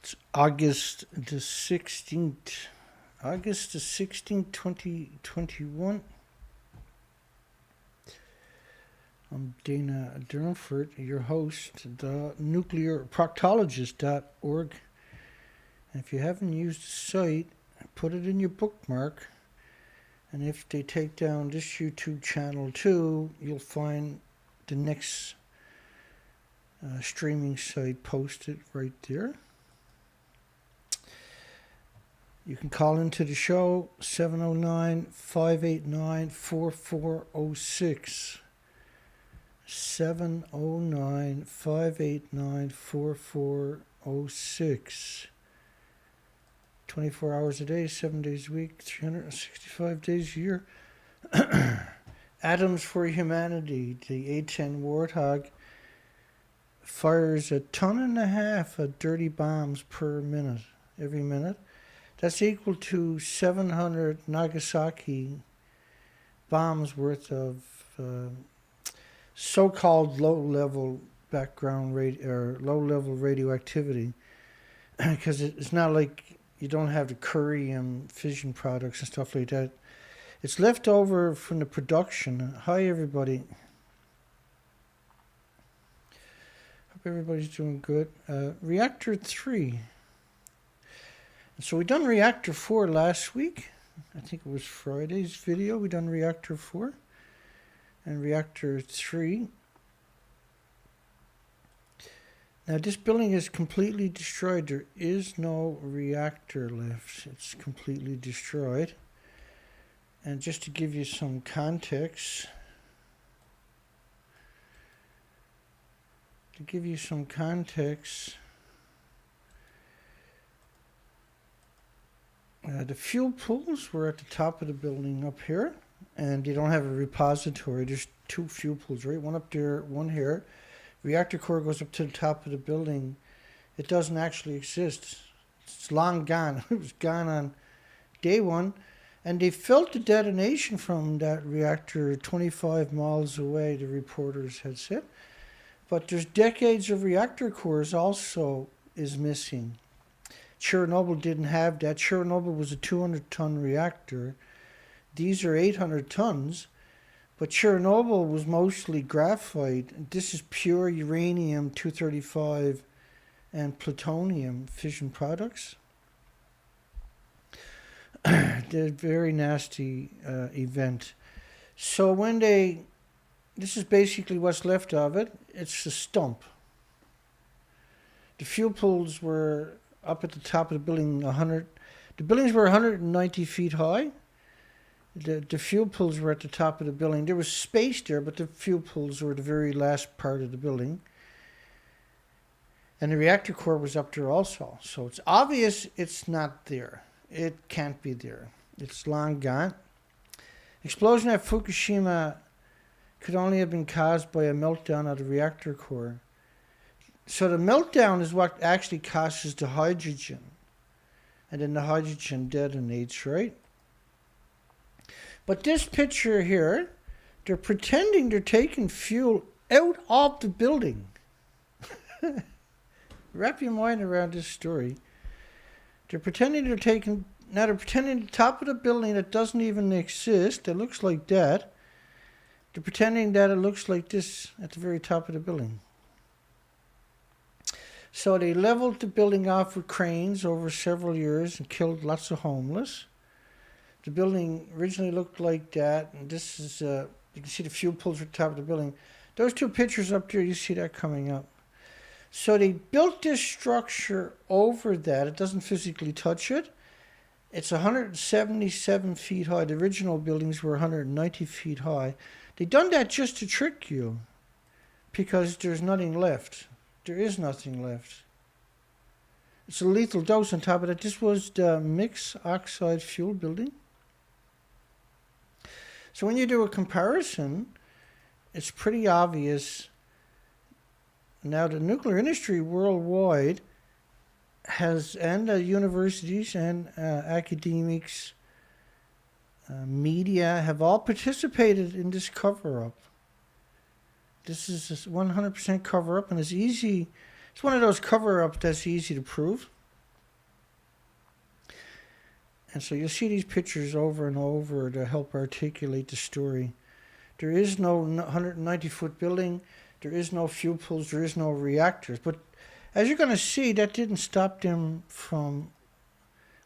It's August the 16th, 2021. I'm Dana Durnford, your host, the nuclearproctologist.org. And if you haven't used the site, put it in your bookmark. And if they take down this YouTube channel too, you'll find the next streaming site posted right there. You can call into the show 709-589-4406. 709-589-4406. 24 hours a day, 7 days a week, 365 days a year. Atoms for Humanity, the A-10 Warthog, fires 1.5 tons of dirty bombs per minute, every minute. That's equal to 700 Nagasaki bombs worth of so-called low-level low-level radioactivity, because it's not like you don't have the curium fission products and stuff like that. It's left over from the production. Hi, everybody. Hope everybody's doing good. Reactor 3. So we done Reactor 4 last week. I think it was Friday's video. We done Reactor 4 and Reactor 3. Now this building is completely destroyed. There is no reactor left. It's completely destroyed. And just to give you some context, the fuel pools were at the top of the building up here, and you don't have a repository. There's 2 fuel pools, right? One up there, one here. Reactor core goes up to the top of the building. It doesn't actually exist. It's long gone. It was gone on day 1, and they felt the detonation from that reactor 25 miles away, the reporters had said. But there's decades of reactor cores also is missing. Chernobyl didn't have that. Chernobyl was a 200-ton reactor. These are 800 tons. But Chernobyl was mostly graphite. This is pure uranium-235 and plutonium fission products. They're a very nasty event. So this is basically what's left of it. It's a stump. The fuel pools were up at the top of the building. The buildings were 190 feet high. The fuel pools were at the top of the building. There was space there, but the fuel pools were the very last part of the building. And the reactor core was up there also. So it's obvious it's not there. It can't be there. It's long gone. Explosion at Fukushima could only have been caused by a meltdown of the reactor core. So the meltdown is what actually causes the hydrogen. And then the hydrogen detonates, right? But this picture here, they're pretending they're taking fuel out of the building. Wrap your mind around this story. They're pretending the top of the building that doesn't even exist, that looks like that. They're pretending that it looks like this at the very top of the building. So they leveled the building off with cranes over several years and killed lots of homeless. The building originally looked like that, and this is, you can see the fuel pools at the top of the building. Those 2 pictures up there, you see that coming up. So they built this structure over that. It doesn't physically touch it. It's 177 feet high. The original buildings were 190 feet high. They done that just to trick you, because there's nothing left. There is nothing left. It's a lethal dose on top of that. This was the mixed oxide fuel building. So when you do a comparison, it's pretty obvious. Now the nuclear industry worldwide and universities and academics, media have all participated in this cover-up. This is a 100% cover-up, and it's easy. It's one of those cover-ups that's easy to prove. And so you'll see these pictures over and over to help articulate the story. There is no 190-foot building. There is no fuel pools. There is no reactors. But as you're going to see, that didn't stop them from,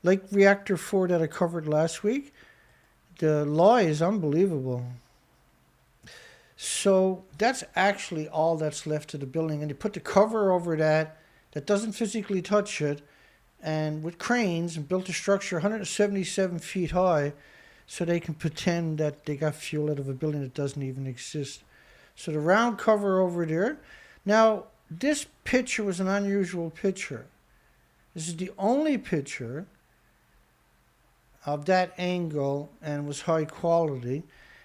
like Reactor 4 that I covered last week, the law is unbelievable. So that's actually all that's left of the building. And they put the cover over that doesn't physically touch it, and with cranes, and built a structure 177 feet high so they can pretend that they got fuel out of a building that doesn't even exist. So the round cover over there. Now, this picture was an unusual picture. This is the only picture of that angle and was high quality.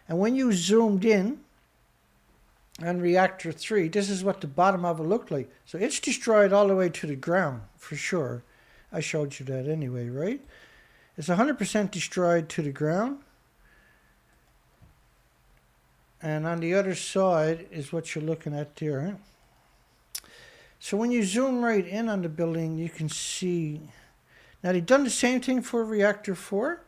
And when you zoomed in on Reactor 3, this is what the bottom of it looked like. So it's destroyed all the way to the ground, for sure. I showed you that anyway, right? It's 100% destroyed to the ground. And on the other side is what you're looking at there. So when you zoom right in on the building, you can see. Now, they've done the same thing for Reactor 4,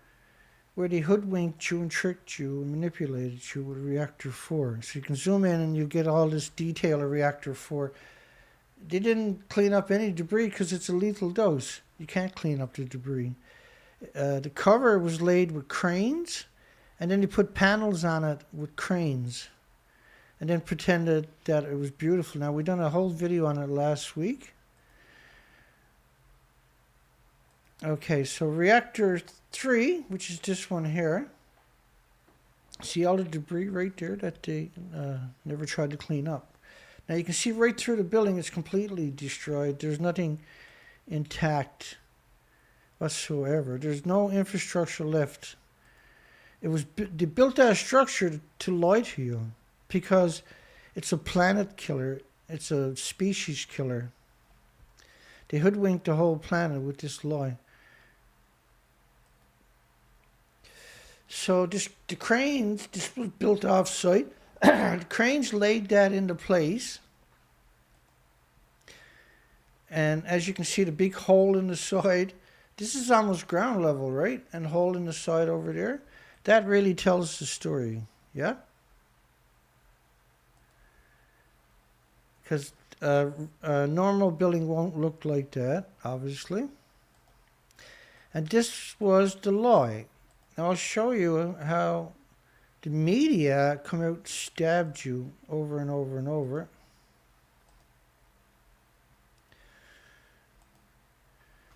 where they hoodwinked you and tricked you and manipulated you with Reactor 4. So you can zoom in and you get all this detail of Reactor 4. They didn't clean up any debris because it's a lethal dose. You can't clean up the debris. The cover was laid with cranes, and then they put panels on it with cranes, and then pretended that it was beautiful. Now, we done a whole video on it last week. Okay, so Reactor 3, which is this one here. See all the debris right there that they never tried to clean up. Now you can see right through the building, it's completely destroyed. There's nothing intact whatsoever. There's no infrastructure left. They built that structure to lie to you because it's a planet killer. It's a species killer. They hoodwinked the whole planet with this lie. So the cranes, this was built off-site. The cranes laid that into place. And as you can see, the big hole in the side, this is almost ground level, right? And hole in the side over there. That really tells the story, yeah? Because a normal building won't look like that, obviously. And this was the lie. Now I'll show you how the media come out, stabbed you over and over and over.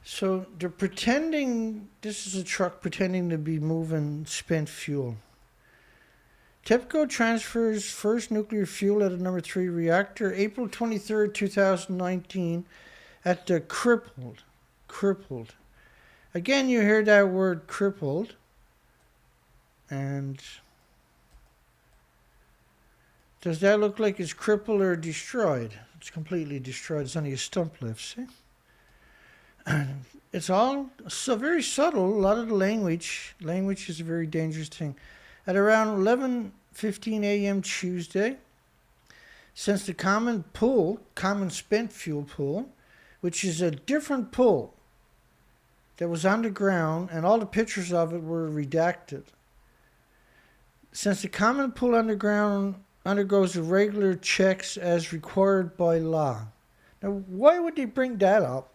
So they're pretending, this is a truck pretending to be moving spent fuel. TEPCO transfers first nuclear fuel at a number 3 reactor, April 23rd, 2019, at the crippled. Again, you hear that word crippled. And does that look like it's crippled or destroyed? It's completely destroyed. It's only a stump left, see? It's all so very subtle. A lot of the language is a very dangerous thing. At around 11:15 a.m. Tuesday, since the common spent fuel pool, which is a different pool that was on the ground, and all the pictures of it were redacted. Since the common pool underground undergoes regular checks as required by law. Now, why would they bring that up?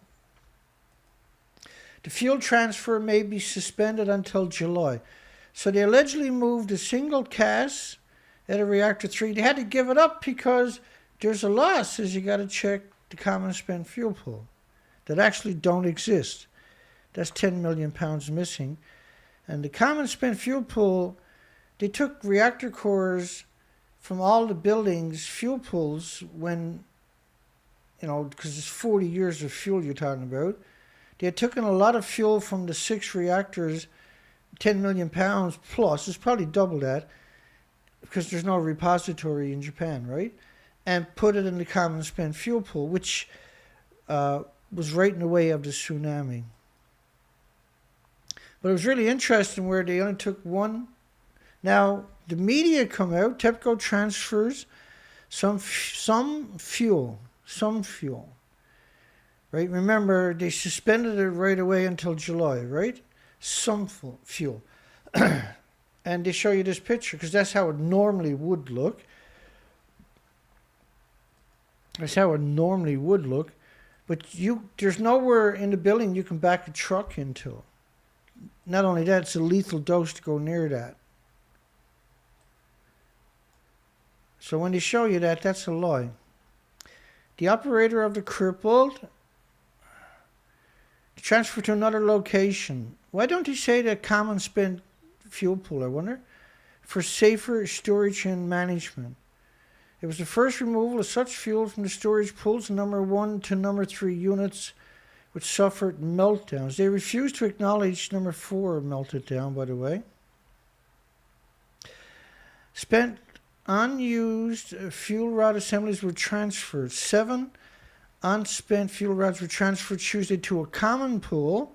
The fuel transfer may be suspended until July. So they allegedly moved a single cast at a Reactor 3. They had to give it up because there's a law that says you got to check the common spent fuel pool that actually don't exist. That's 10 million pounds missing. And the common spent fuel pool, they took reactor cores from all the buildings' fuel pools when, because it's 40 years of fuel you're talking about. They had taken a lot of fuel from the 6 reactors, 10 million pounds plus, it's probably double that, because there's no repository in Japan, right? And put it in the common spent fuel pool, which was right in the way of the tsunami. But it was really interesting where they only took one. Now, the media come out, TEPCO transfers some fuel. Right? Remember, they suspended it right away until July, right? some fuel. And they show you this picture because that's how it normally would look. That's how it normally would look. But there's nowhere in the building you can back a truck into. Not only that, it's a lethal dose to go near that. So when they show you that, that's a lie. The operator of the crippled transfer to another location. Why don't they say the common spent fuel pool, I wonder? For safer storage and management. It was the first removal of such fuel from the storage pools, number 1 to number 3 units, which suffered meltdowns. They refused to acknowledge number 4 melted down, by the way. Spent unused fuel rod assemblies were transferred. 7 unspent fuel rods were transferred Tuesday to a common pool,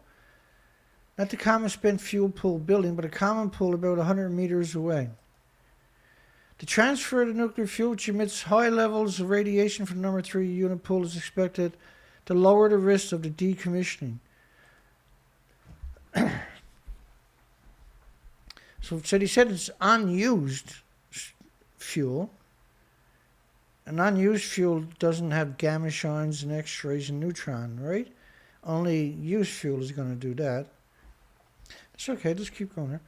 not the common spent fuel pool building, but a common pool about 100 meters away. The transfer of the nuclear fuel, which emits high levels of radiation from the number 3 unit pool, is expected to lower the risk of the decommissioning. So they said it's unused fuel. An unused fuel doesn't have gamma shines and X-rays and neutron, right? Only used fuel is going to do that. It's okay, just keep going here.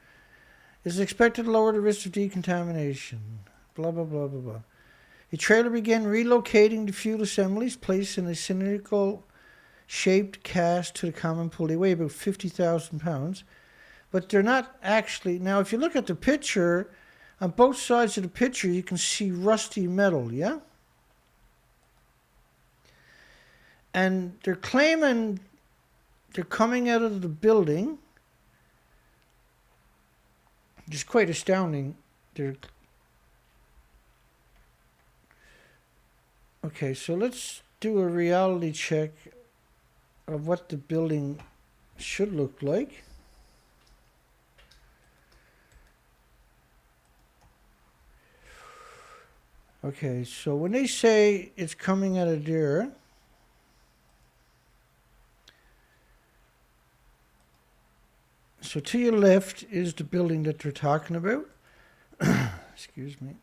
Is expected to lower the risk of decontamination. Blah, blah, blah, blah, blah. A trailer began relocating the fuel assemblies placed in a cylindrical shaped cast to the common pool. They weigh about 50,000 pounds. But they're not actually... Now, if you look at the picture, on both sides of the picture, you can see rusty metal, yeah? And they're claiming they're coming out of the building. It's quite astounding. Okay, so let's do a reality check of what the building should look like. Okay, so when they say it's coming out of there, so to your left is the building that they're talking about. Excuse me.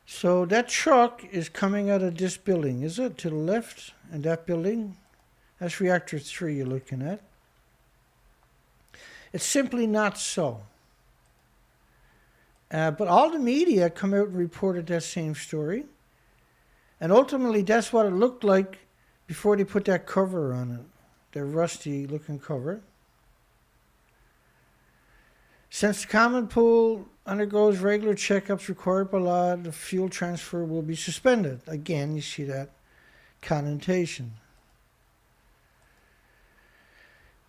So that truck is coming out of this building, is it? To the left, and that building? That's Reactor 3 you're looking at. It's simply not so. But all the media come out and reported that same story. And ultimately, that's what it looked like before they put that cover on it. That rusty looking cover. Since the common pool undergoes regular checkups required by law, the fuel transfer will be suspended. Again, you see that connotation.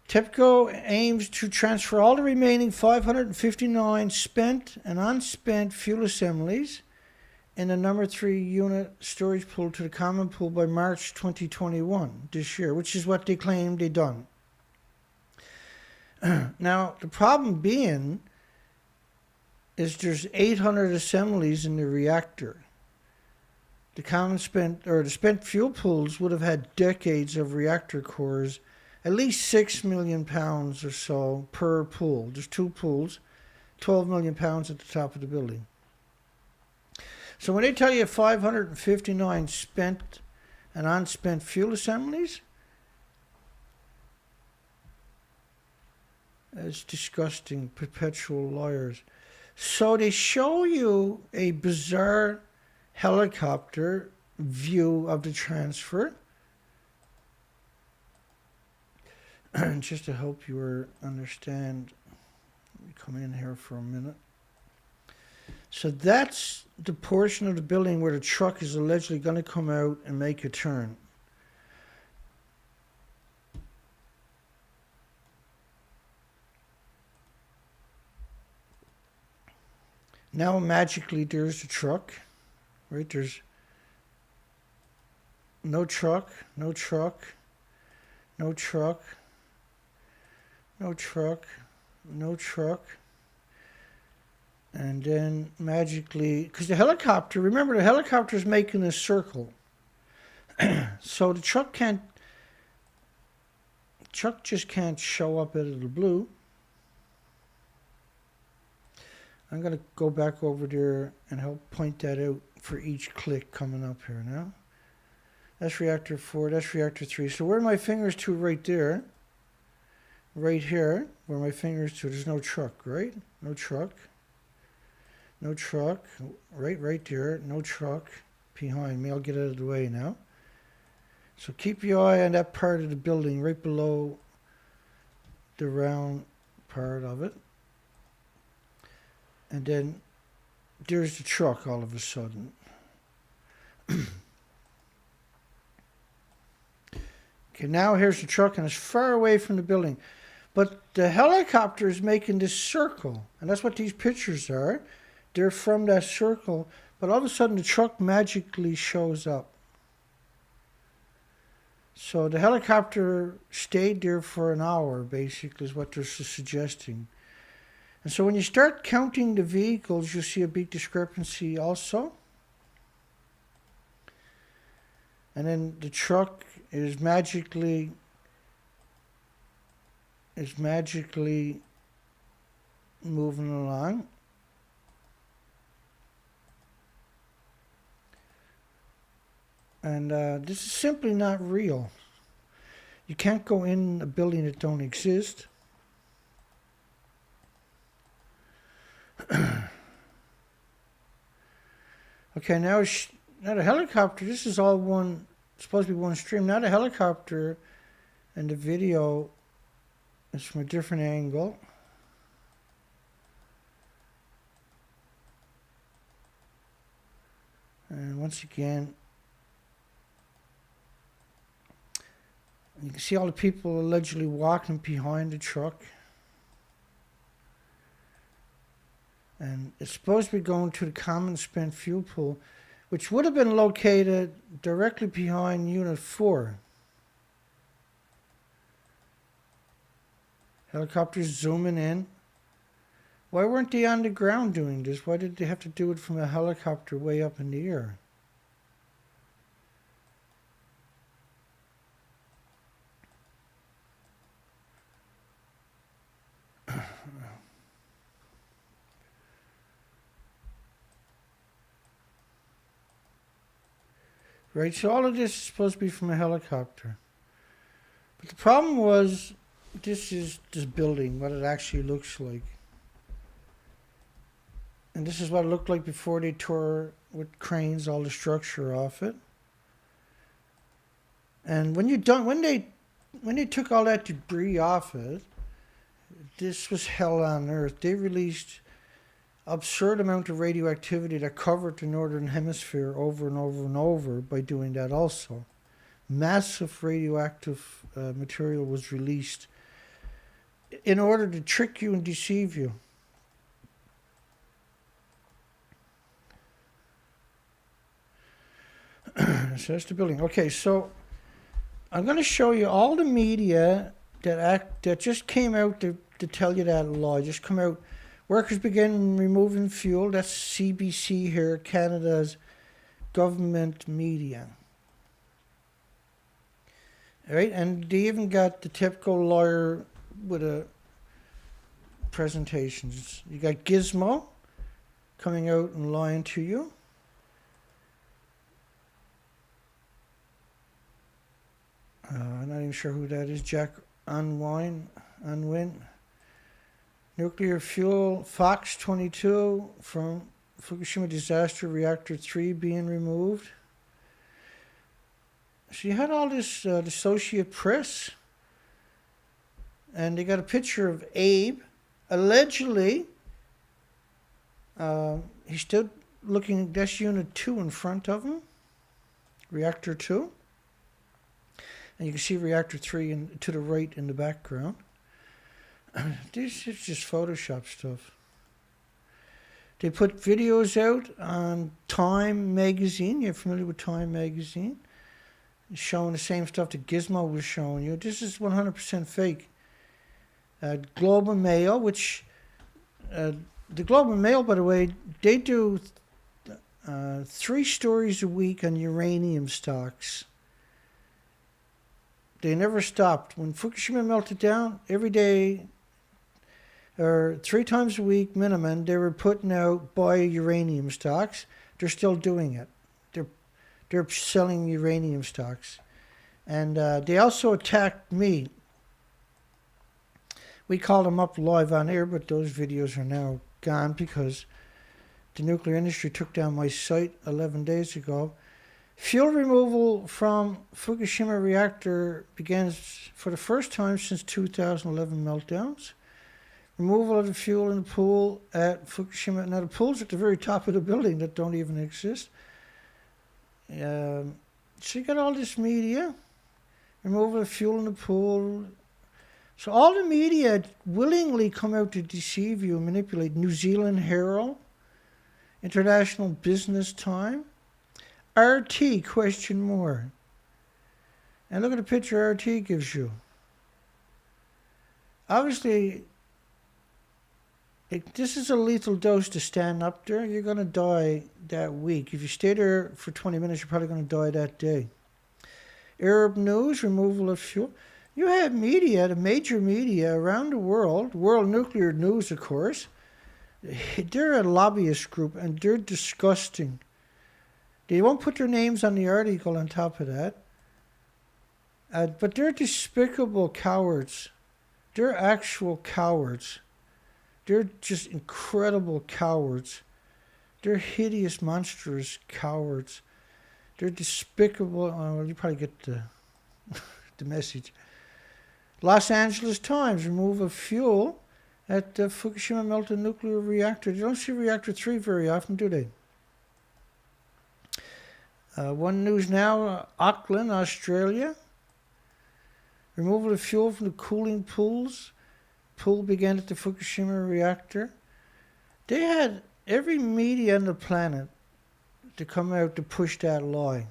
TEPCO aims to transfer all the remaining 559 spent and unspent fuel assemblies in the number 3 unit storage pool to the common pool by March 2021, this year, which is what they claimed they'd done. Now, the problem being is there's 800 assemblies in the reactor. The common spent, or the spent fuel pools would have had decades of reactor cores, at least 6 million pounds or so per pool. There's 2 pools, 12 million pounds at the top of the building. So when they tell you 559 spent and unspent fuel assemblies, it's disgusting, perpetual liars. So they show you a bizarre helicopter view of the transfer. Just to help you understand, let me come in here for a minute. So that's the portion of the building where the truck is allegedly going to come out and make a turn. Now magically there's the truck, right? There's no truck, no truck, no truck, no truck, no truck. And then magically, because the helicopter, remember the helicopter is making a circle. So the truck can't truck just can't show up out of the blue. I'm going to go back over there and help point that out for each click coming up here now. That's reactor 4, that's reactor 3. So where are my fingers to right there? Right here, where my fingers to, there's no truck, right? No truck. No truck. Right there, no truck behind me. I'll get out of the way now. So keep your eye on that part of the building right below the round part of it. And then there's the truck all of a sudden. Okay, now here's the truck and it's far away from the building. But the helicopter is making this circle. And that's what these pictures are. They're from that circle. But all of a sudden the truck magically shows up. So the helicopter stayed there for an hour, basically, is what they're suggesting. And so when you start counting the vehicles, you see a big discrepancy also. And then the truck is magically moving along. And this is simply not real. You can't go in a building that don't exist. Okay, now the helicopter, this is all one, supposed to be one stream. Now the helicopter and the video is from a different angle. And once again, you can see all the people allegedly walking behind the truck. And it's supposed to be going to the common spent fuel pool, which would have been located directly behind Unit 4. Helicopters zooming in. Why weren't they on the ground doing this? Why did they have to do it from a helicopter way up in the air? Right, so all of this is supposed to be from a helicopter. But the problem was, this is this building, what it actually looks like. And this is what it looked like before they tore with cranes all the structure off it. And when they took all that debris off it, this was hell on earth. They released absurd amount of radioactivity that covered the northern hemisphere over and over and over by doing that also. Massive radioactive material was released in order to trick you and deceive you. So that's the building. Okay, so I'm going to show you all the media that just came out to tell you that law. Just come out. Workers begin removing fuel. That's CBC here, Canada's government media. All right, and they even got the typical lawyer with a presentations. You got Gizmo coming out and lying to you. I'm not even sure who that is. Jack Unwin. Nuclear fuel, Fox 22 from Fukushima disaster, reactor 3 being removed. So you had all this, the Associated Press, and they got a picture of Abe. Allegedly, he's still looking, that's Unit 2 in front of him, Reactor 2. And you can see Reactor 3 to the right in the background. This is just Photoshop stuff. They put videos out on Time magazine. You're familiar with Time magazine? Showing the same stuff that Gizmo was showing you. This is 100% fake. Globe and Mail, which... the Globe and Mail, by the way, they do 3 stories a week on uranium stocks. They never stopped. When Fukushima melted down, every day or 3 times a week minimum, they were putting out buy uranium stocks. They're still doing it. They're selling uranium stocks. And they also attacked me. We called them up live on air, but those videos are now gone because the nuclear industry took down my site 11 days ago. Fuel removal from Fukushima reactor begins for the first time since 2011 meltdowns. Removal of the fuel in the pool at Fukushima. Now the pool's at the very top of the building that don't even exist. So you got all this media. Removal of fuel in the pool. So all the media willingly come out to deceive you and manipulate. New Zealand Herald, International Business Time, RT question more. And look at the picture RT gives you. Obviously, this is a lethal dose to stand up there. You're going to die that week. If you stay there for 20 minutes, you're probably going to die that day. Arab News, removal of fuel. You have media, the major media around the world, World Nuclear News, of course. They're a lobbyist group, and they're disgusting. They won't put their names on the article on top of that. But they're despicable cowards. They're actual cowards. They're just incredible cowards. They're hideous, monstrous cowards. They're despicable. Oh, you probably get the message. Los Angeles Times, remove of fuel at the Fukushima melted nuclear reactor. You don't see reactor 3 very often, do they? One News Now, Auckland, Australia. Removal of fuel from the cooling pools. Pool began at the Fukushima reactor. They had every media on the planet to come out to push that lie.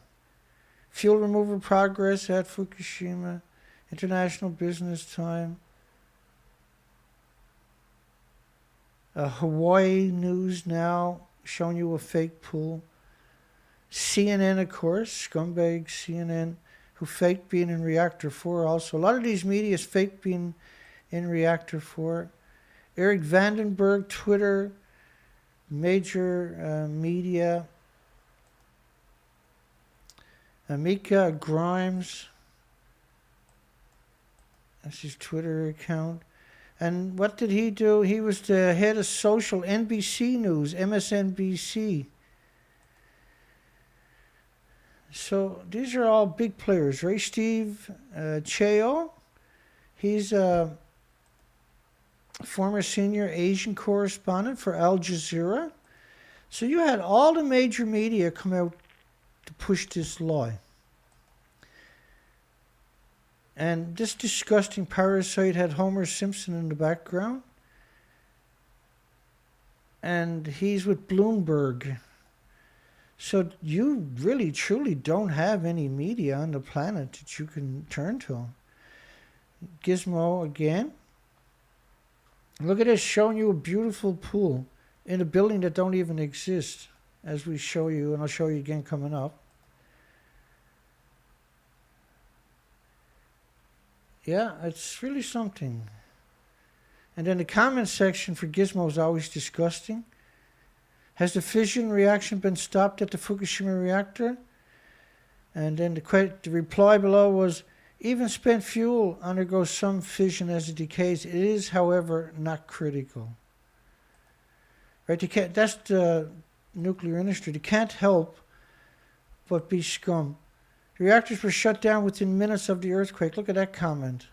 Fuel removal progress at Fukushima. International Business Time. Hawaii News Now showing you a fake pool. CNN, of course, scumbag CNN, who faked being in Reactor 4 also. A lot of these media is fake being in Reactor 4. Eric Vandenberg, Twitter, major media. Mika Grimes, that's his Twitter account. And what did he do? He was the head of social NBC News, MSNBC. So these are all big players, right? Steve Cheo, he's a former senior Asian correspondent for Al Jazeera. So you had all the major media come out to push this lie. And this disgusting parasite had Homer Simpson in the background. And he's with Bloomberg. So you really, truly don't have any media on the planet that you can turn to. Gizmo again. Look at this, showing you a beautiful pool in a building that don't even exist, as we show you, and I'll show you again coming up. Yeah, it's really something. And then the comment section for Gizmo is always disgusting. Has the fission reaction been stopped at the Fukushima reactor? And then the reply below was, even spent fuel undergoes some fission as it decays. It is, however, not critical. Right? That's the nuclear industry. They can't help but be scum. The reactors were shut down within minutes of the earthquake. Look at that comment.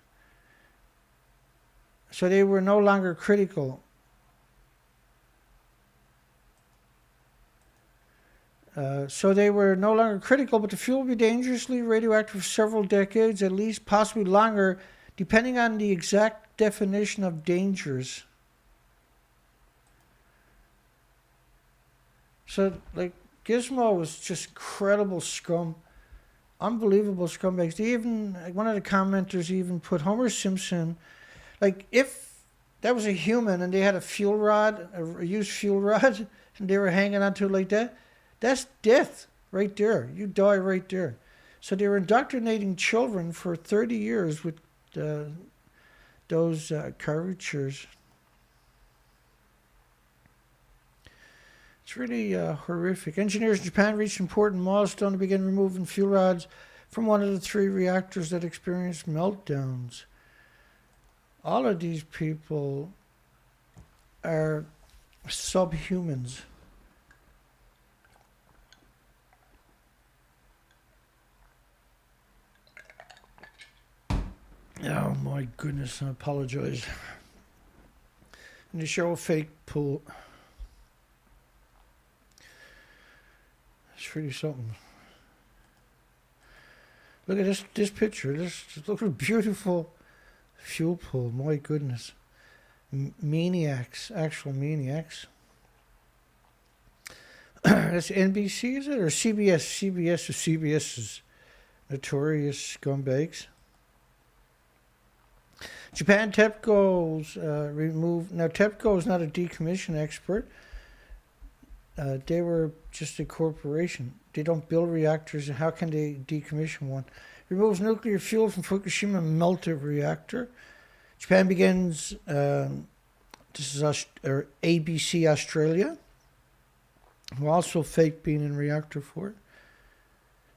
So they were no longer critical. So they were no longer critical, but the fuel will be dangerously radioactive for several decades, at least, possibly longer, depending on the exact definition of dangers. So, like, Gizmo was just incredible scum. Unbelievable scumbags. They even, one of the commenters even put Homer Simpson, like, if that was a human and they had a fuel rod, a used fuel rod, and they were hanging onto it like that, that's death right there. You die right there. So they were indoctrinating children for 30 years with those caricatures. It's really horrific. Engineers in Japan reached an important milestone to begin removing fuel rods from one of the 3 reactors that experienced meltdowns. All of these people are subhumans. Oh my goodness, I apologize. And to show a fake pool. It's really something. Look at this picture. Look at a beautiful fuel pool. My goodness. Maniacs, actual maniacs. That's NBC, is it? Or CBS? CBS or CBS's notorious scumbags. Japan TEPCO's removed. Now, TEPCO is not a decommission expert. They were just a corporation. They don't build reactors. How can they decommission one? Removes nuclear fuel from Fukushima melted reactor. Japan begins. This is ABC Australia, who also faked being in Reactor 4.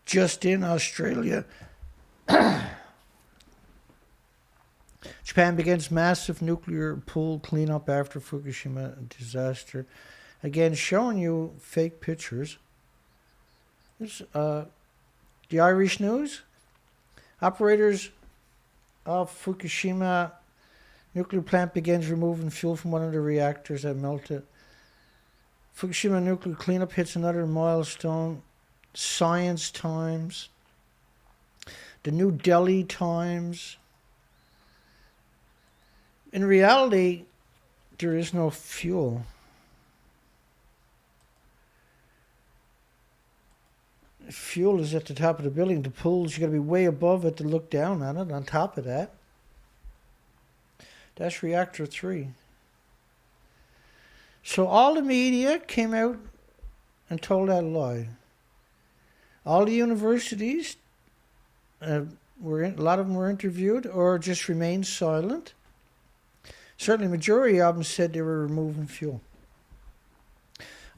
Just in Australia. Japan begins massive nuclear pool cleanup after Fukushima disaster. Again, showing you fake pictures. This, the Irish News. Operators of Fukushima nuclear plant begins removing fuel from one of the reactors that melted. Fukushima nuclear cleanup hits another milestone. Science Times. The New Delhi Times. In reality, there is no fuel. Fuel is at the top of the building. The pools, you got to be way above it to look down on it. On top of that, that's Reactor 3. So all the media came out and told that lie. All the universities, a lot of them were interviewed or just remained silent. Certainly, the majority of them said they were removing fuel.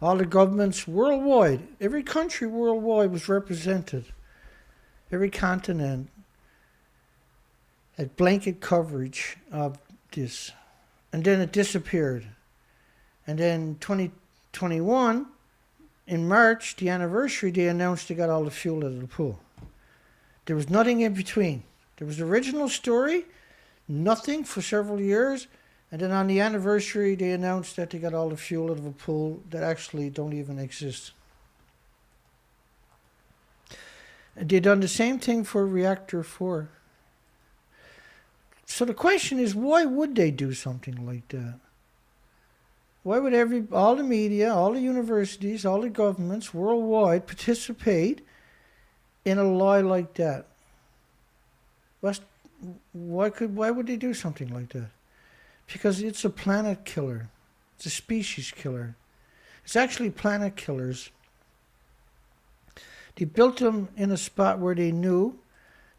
All the governments worldwide, every country worldwide was represented. Every continent had blanket coverage of this. And then it disappeared. And then 2021, in March, the anniversary, they announced they got all the fuel out of the pool. There was nothing in between. There was the original story, nothing for several years. And then on the anniversary, they announced that they got all the fuel out of a pool that actually don't even exist. And they've done the same thing for Reactor 4. So the question is, why would they do something like that? Why would all the media, all the universities, all the governments worldwide participate in a lie like that? Why would they do something like that? Because it's a planet killer. It's a species killer. It's actually planet killers. They built them in a spot where they knew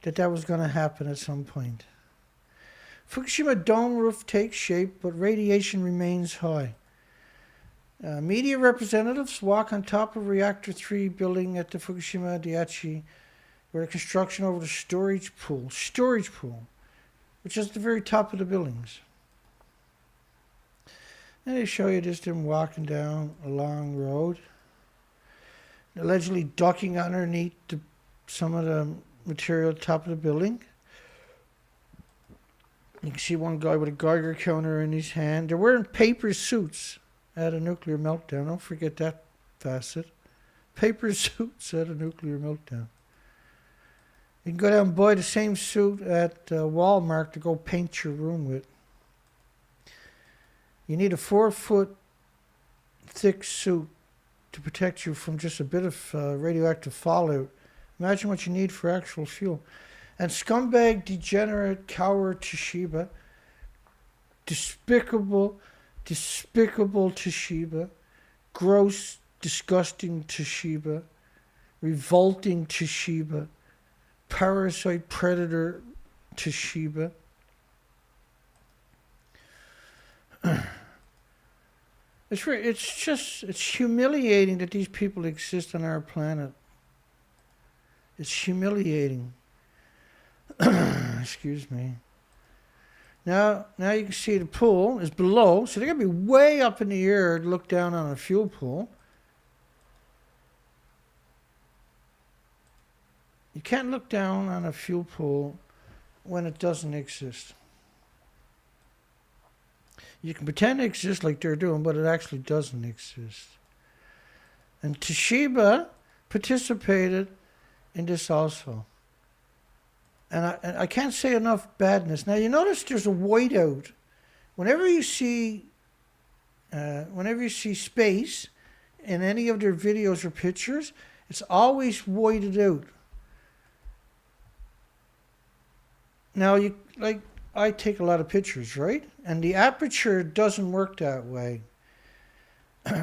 that was going to happen at some point. Fukushima dome roof takes shape, but radiation remains high. Media representatives walk on top of Reactor 3 building at the Fukushima Daiichi, where construction over the storage pool, which is at the very top of the buildings. And they show you just them walking down a long road, allegedly ducking underneath some of the material at the top of the building. You can see one guy with a Geiger counter in his hand. They're wearing paper suits at a nuclear meltdown. Don't forget that facet. Paper suits at a nuclear meltdown. You can go down and buy the same suit at Walmart to go paint your room with. You need a 4-foot thick suit to protect you from just a bit of radioactive fallout. Imagine what you need for actual fuel. And scumbag, degenerate, coward Toshiba, despicable Toshiba, gross, disgusting Toshiba, revolting Toshiba, parasite predator Toshiba. It's humiliating that these people exist on our planet. It's humiliating. Excuse me. Now you can see the pool is below, so they're gonna be way up in the air to look down on a fuel pool. You can't look down on a fuel pool when it doesn't exist. You can pretend it exists like they're doing, but it actually doesn't exist. And Toshiba participated in this also. And I can't say enough badness. Now you notice there's a whiteout. Whenever you see space in any of their videos or pictures, it's always whited out. Now I take a lot of pictures, right? And the aperture doesn't work that way.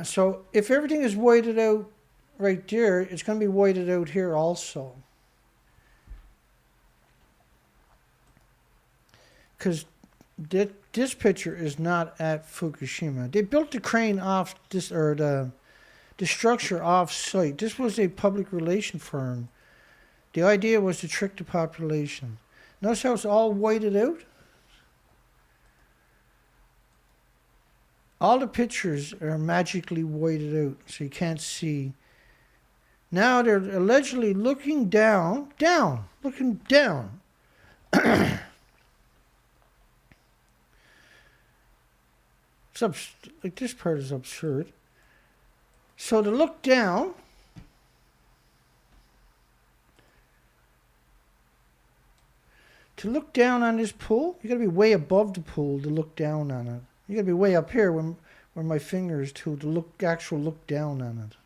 So if everything is whited out right there, it's going to be whited out here also. Because this picture is not at Fukushima. They built the crane off this, or the structure off site. This was a public relation firm. The idea was to trick the population. Notice how it's all whited out? All the pictures are magically whited out, so you can't see. Now they're allegedly looking down. Like this part is absurd. So to look down, on this pool, you got to be way above the pool to look down on it. You got to be way up here where my finger is to look down on it.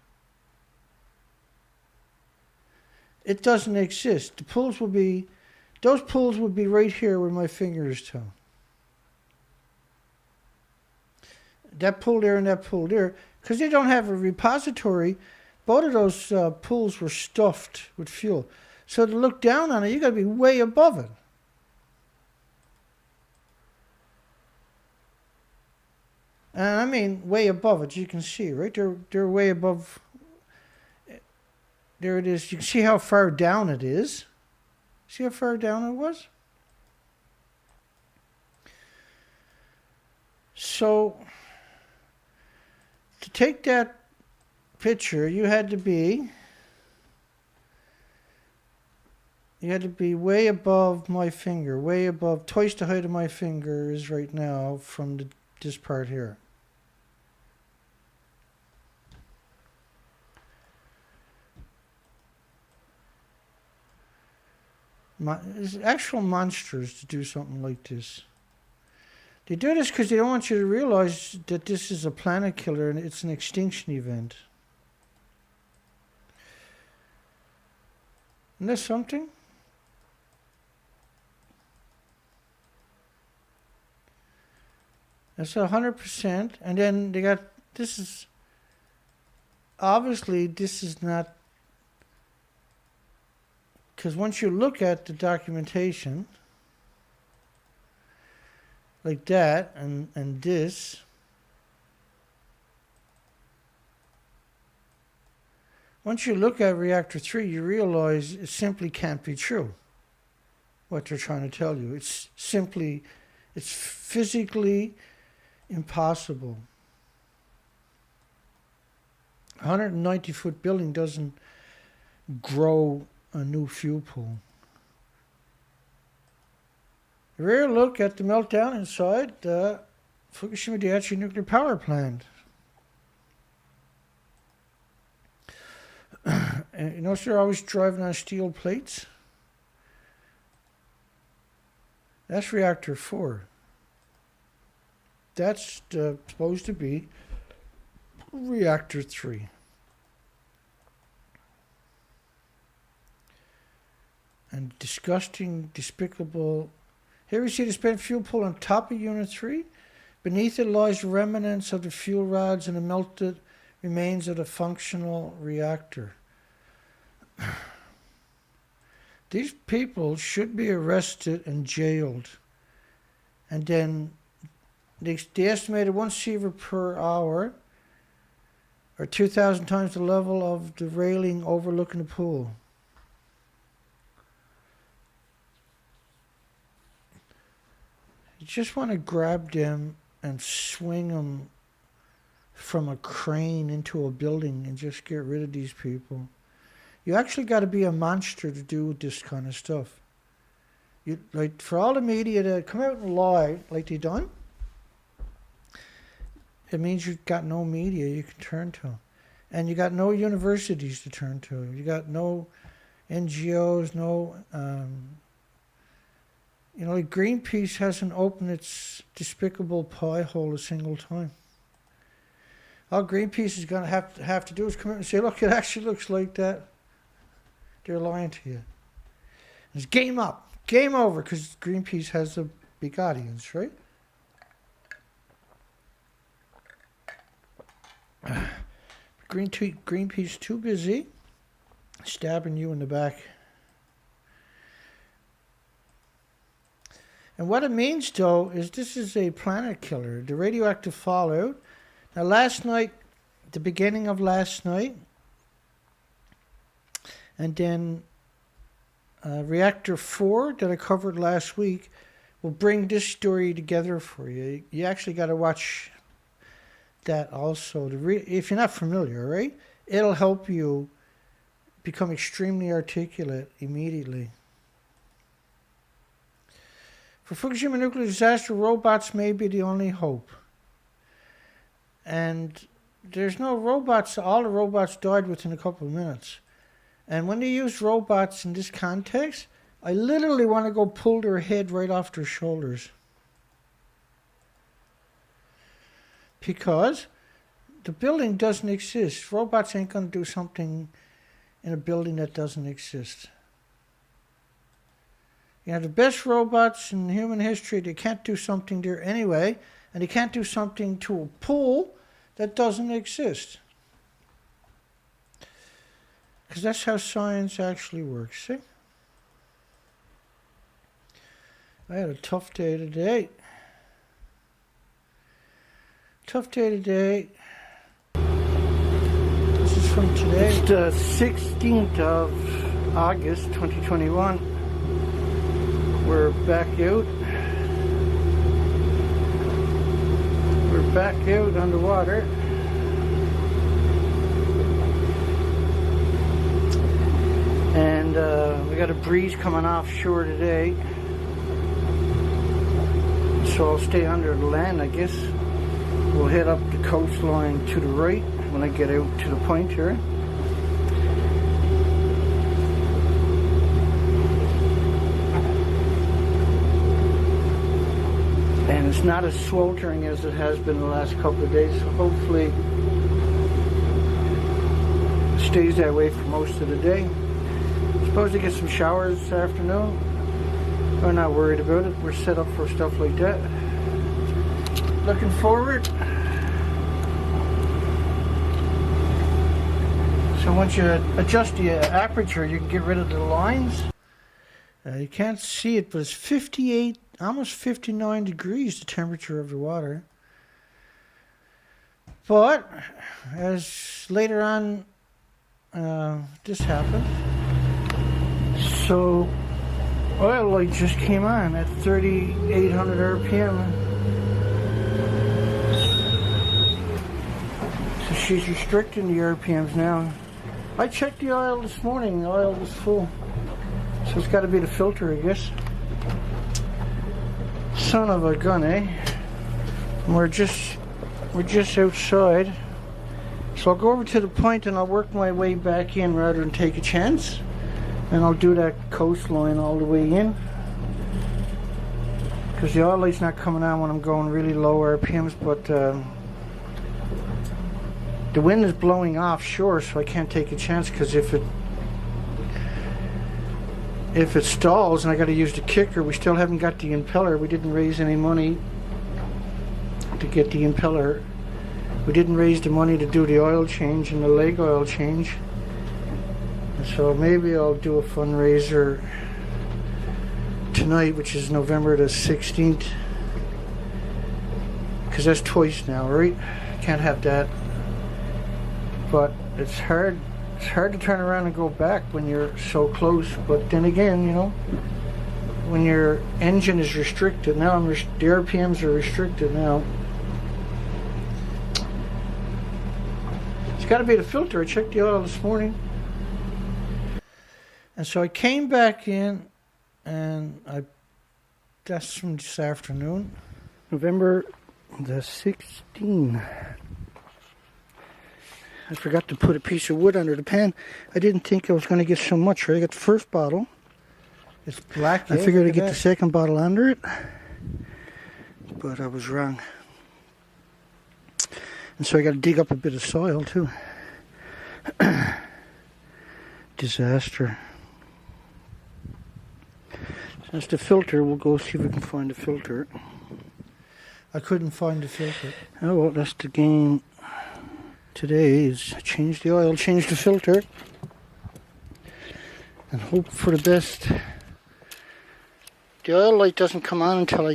It doesn't exist. Those pools would be right here where my finger is to. That pool there and that pool there, because they don't have a repository. Both of those pools were stuffed with fuel. So to look down on it, you got to be way above it. And I mean way above it. You can see, right? They're way above. There it is. You can see how far down it is. See how far down it was? So to take that picture, you had to be way above my finger, way above, twice the height of my finger is right now from this part here. It's actual monsters to do something like this. They do this because they don't want you to realize that this is a planet killer and it's an extinction event. Isn't that something? That's 100%. And then they got, this is not, because once you look at the documentation, like that, and this, once you look at Reactor 3, you realize it simply can't be true, what they're trying to tell you. It's physically impossible. A 190-foot building doesn't grow a new fuel pool. A rare look at the meltdown inside the Fukushima Daiichi nuclear power plant. And you notice they're always driving on steel plates? That's Reactor 4. That's supposed to be Reactor 3. And disgusting, despicable. Here we see the spent fuel pool on top of Unit 3. Beneath it lies remnants of the fuel rods and the melted remains of the functional reactor. These people should be arrested and jailed. And then the estimated 1 sievert per hour, or 2,000 times the level of the railing overlooking the pool. You just want to grab them and swing them from a crane into a building and just get rid of these people. You actually got to be a monster to do this kind of stuff. You, like, for all the media to come out and lie like they done, it means you've got no media you can turn to. And you got no universities to turn to. You got no NGOs, no... you know, like Greenpeace hasn't opened its despicable pie hole a single time. All Greenpeace is going to have to do is come out and say, look, it actually looks like that. They're lying to you. It's game up. Game over, because Greenpeace has a big audience, right? Greenpeace too busy stabbing you in the back. And what it means, though, is this is a planet killer. The radioactive fallout. Now, last night, the beginning of last night, and then Reactor 4 that I covered last week will bring this story together for you. You actually got to watch that also. If you're not familiar, right? It'll help you become extremely articulate immediately. For Fukushima nuclear disaster, robots may be the only hope. And there's no robots. All the robots died within a couple of minutes. And when they use robots in this context, I literally want to go pull their head right off their shoulders. Because the building doesn't exist. Robots ain't going to do something in a building that doesn't exist. You know, the best robots in human history, they can't do something there anyway, and they can't do something to a pool that doesn't exist. Because that's how science actually works, see? I had a tough day today. Tough day today. This is from today. It's the 16th of August, 2021. We're back out. We're back out underwater. And we got a breeze coming offshore today. So I'll stay under the land, I guess. We'll head up the coastline to the right when I get out to the point here. And it's not as sweltering as it has been the last couple of days, so hopefully it stays that way for most of the day. I'm supposed to get some showers this afternoon. We're not worried about it. We're set up for stuff like that. Looking forward. So once you adjust the aperture, you can get rid of the lines. You can't see it, but it's 58, almost 59 degrees, the temperature of the water. But as later on, this happened. So oil light just came on at 3,800 RPM. So she's restricting the RPMs now. I checked the oil this morning, the oil was full. So it's got to be the filter, I guess. Son of a gun, eh? And we're just outside. So I'll go over to the point and I'll work my way back in rather than take a chance. And I'll do that coastline all the way in. Because the oil light's not coming on when I'm going really low RPMs, but the wind is blowing offshore, so I can't take a chance, because if it stalls and I got to use the kicker, we still haven't got the impeller. We didn't raise any money to get the impeller. We didn't raise the money to do the oil change and the leg oil change. And so maybe I'll do a fundraiser tonight, which is November the 16th. Because that's twice now, right? Can't have that. But it's hard to turn around and go back when you're so close. But then again, you know, when your engine is restricted now, the RPMs are restricted now. It's got to be the filter. I checked the oil this morning. And so I came back in, and that's from this afternoon. November the 16th. I forgot to put a piece of wood under the pan. I didn't think I was going to get so much. Right? I got the first bottle. It's black. I figured I'd get the second bottle under it. But I was wrong. And so I got to dig up a bit of soil too. Disaster. That's the filter. We'll go see if we can find the filter. I couldn't find the filter. Oh well, that's the game today, is change the oil, change the filter, and hope for the best. The oil light doesn't come on until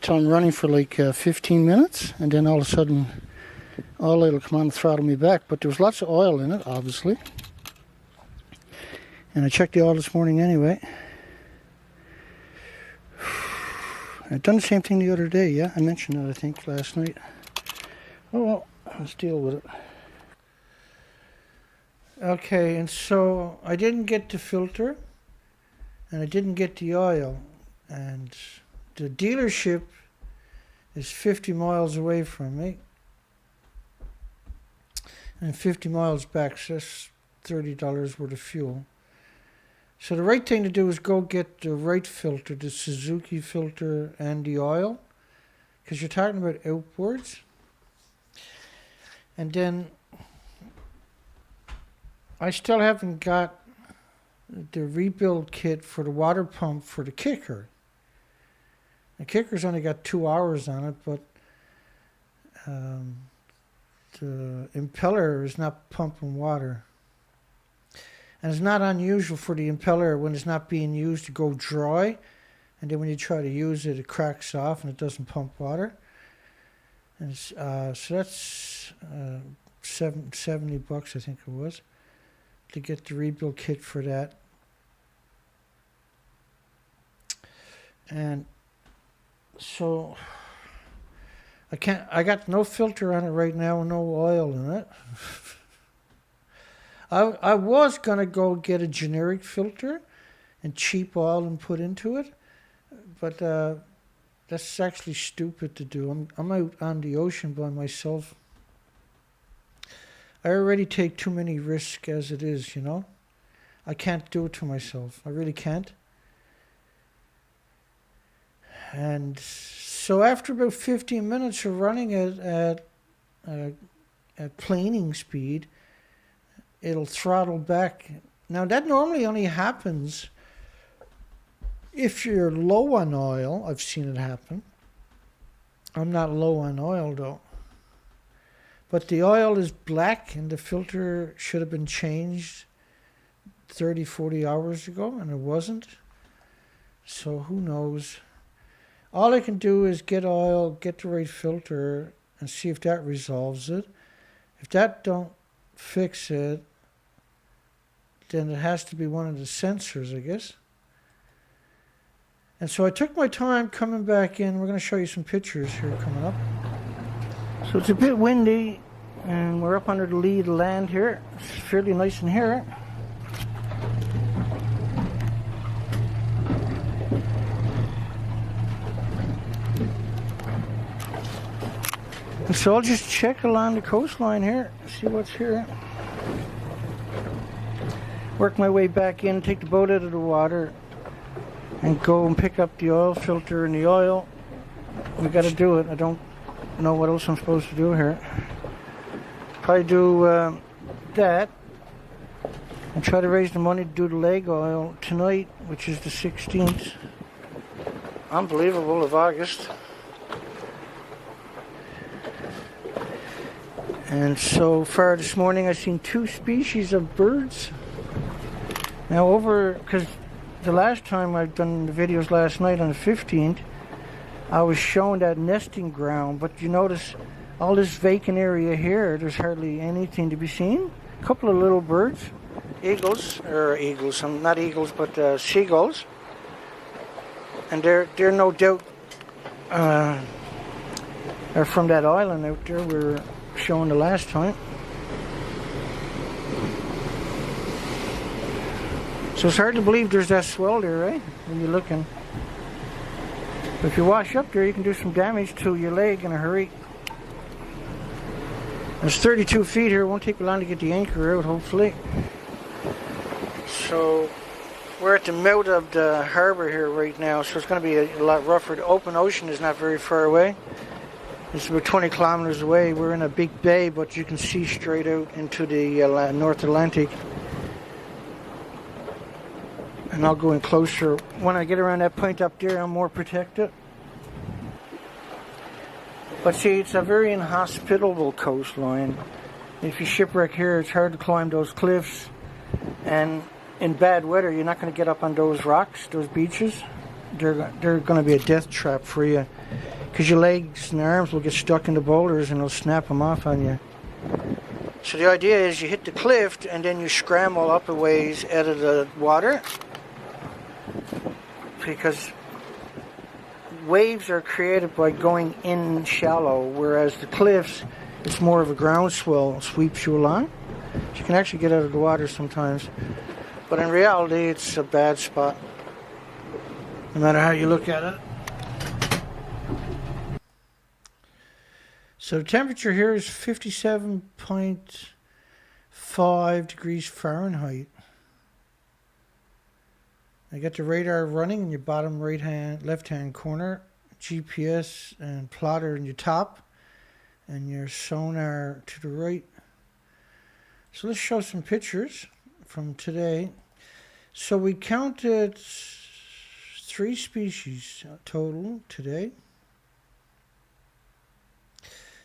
I'm running for like 15 minutes, and then all of a sudden oil light will come on and throttle me back. But there was lots of oil in it, obviously. And I checked the oil this morning anyway. I'd done the same thing the other day, yeah? I mentioned that, I think, last night. Oh well, let's deal with it. Okay, and so I didn't get the filter, and I didn't get the oil, and the dealership is 50 miles away from me, and 50 miles back, so that's $30 worth of fuel. So the right thing to do is go get the right filter, the Suzuki filter, and the oil, because you're talking about outboards. And then I still haven't got the rebuild kit for the water pump for the kicker. The kicker's only got 2 hours on it, but the impeller is not pumping water. And it's not unusual for the impeller, when it's not being used, to go dry. And then when you try to use it, it cracks off and it doesn't pump water. And so that's $70, I think it was, to get the rebuild kit for that. And so I got no filter on it right now, no oil in it. I was going to go get a generic filter and cheap oil and put into it, but that's actually stupid to do. I'm out on the ocean by myself. I already take too many risks as it is, you know. I can't do it to myself. I really can't. And so after about 15 minutes of running at planing speed, it'll throttle back. Now that normally only happens if you're low on oil. I've seen it happen. I'm not low on oil though. But the oil is black and the filter should have been changed 30, 40 hours ago, and it wasn't. So who knows? All I can do is get oil, get the right filter, and see if that resolves it. If that don't fix it, then it has to be one of the sensors, I guess. And so I took my time coming back in. We're going to show you some pictures here coming up. So it's a bit windy, and we're up under the lee of the land here. It's fairly nice in here. And so I'll just check along the coastline here, see what's here. Work my way back in, take the boat out of the water, and go and pick up the oil filter and the oil. We got to do it. I don't know what else I'm supposed to do here. Probably do that and try to raise the money to do the leg oil tonight, which is the 16th. Unbelievable, of August. And so far this morning I've seen 2 species of birds. Now because the last time I've done the videos last night on the 15th, I was showing that nesting ground, but you notice all this vacant area here, there's hardly anything to be seen. A couple of little birds, not eagles, but seagulls. And they're no doubt are from that island out there we were showing the last time. So it's hard to believe there's that swell there, right? When you're looking. But if you wash up there, you can do some damage to your leg in a hurry. There's 32 feet here. It won't take long to get the anchor out, hopefully. So we're at the mouth of the harbor here right now, so it's going to be a lot rougher. The open ocean is not very far away. It's about 20 kilometers away. We're in a big bay, but you can see straight out into the North Atlantic. And I'll go in closer. When I get around that point up there, I'm more protected. But see, it's a very inhospitable coastline. If you shipwreck here, it's hard to climb those cliffs. And in bad weather, you're not going to get up on those rocks, those beaches. They're going to be a death trap for you. Because your legs and arms will get stuck in the boulders and they'll snap them off on you. So the idea is you hit the cliff and then you scramble up a ways out of the water. Because waves are created by going in shallow, whereas the cliffs, it's more of a groundswell, sweeps you along. So you can actually get out of the water sometimes. But in reality, it's a bad spot, no matter how you look at it. So the temperature here is 57.5 degrees Fahrenheit. I got the radar running in your bottom left-hand corner, GPS and plotter in your top, and your sonar to the right. So let's show some pictures from today. So we counted 3 species total today.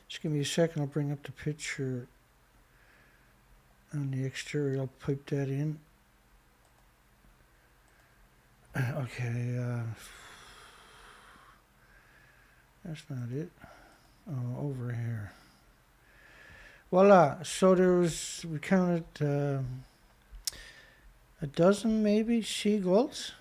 Just give me a second, I'll bring up the picture on the exterior, I'll pipe that in. Okay, that's not it. Oh, over here. Voila. So we counted a dozen maybe seagulls.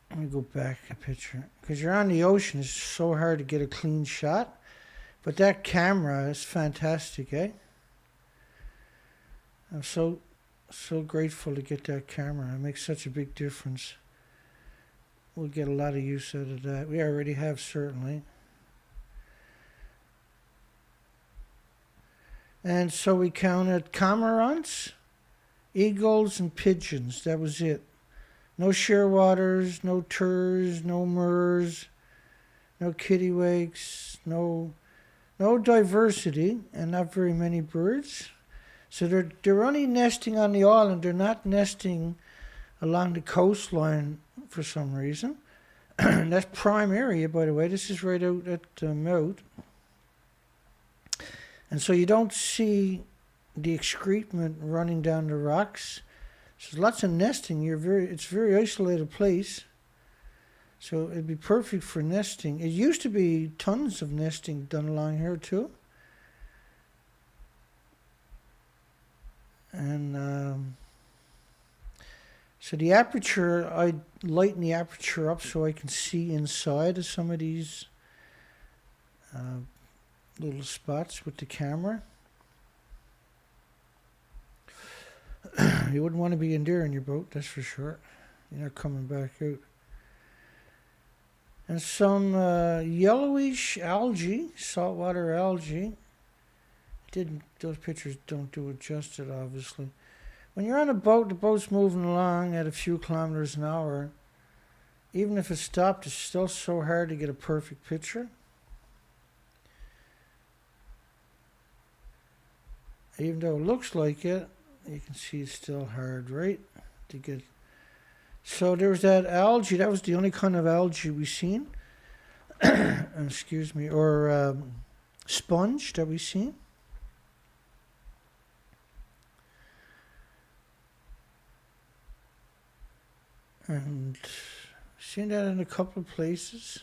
Let me go back a picture. Because you're on the ocean, it's so hard to get a clean shot. But that camera is fantastic, eh? I'm so grateful to get that camera. It makes such a big difference. We'll get a lot of use out of that. We already have, certainly. And so we counted cormorants, eagles, and pigeons. That was it. No shearwaters, no turs, no murres, no kittiwakes, no diversity, and not very many birds. So they're only nesting on the island. They're not nesting along the coastline for some reason. That's prime area, by the way. This is right out at the mouth. And so you don't see the excrement running down the rocks. So there's lots of nesting. It's a very isolated place. So it'd be perfect for nesting. It used to be tons of nesting done along here too. And so the aperture, I lighten the aperture up so I can see inside of some of these little spots with the camera. You wouldn't want to be in there in your boat, that's for sure. You're not coming back out. And some yellowish algae, saltwater algae. Those pictures don't do it justice, obviously. When you're on a boat, the boat's moving along at a few kilometers an hour. Even if it's stopped, it's still so hard to get a perfect picture. Even though it looks like it, you can see it's still hard, right? To get. So there was that algae. That was the only kind of algae we seen. excuse me, or sponge that we've seen. And seen that in a couple of places.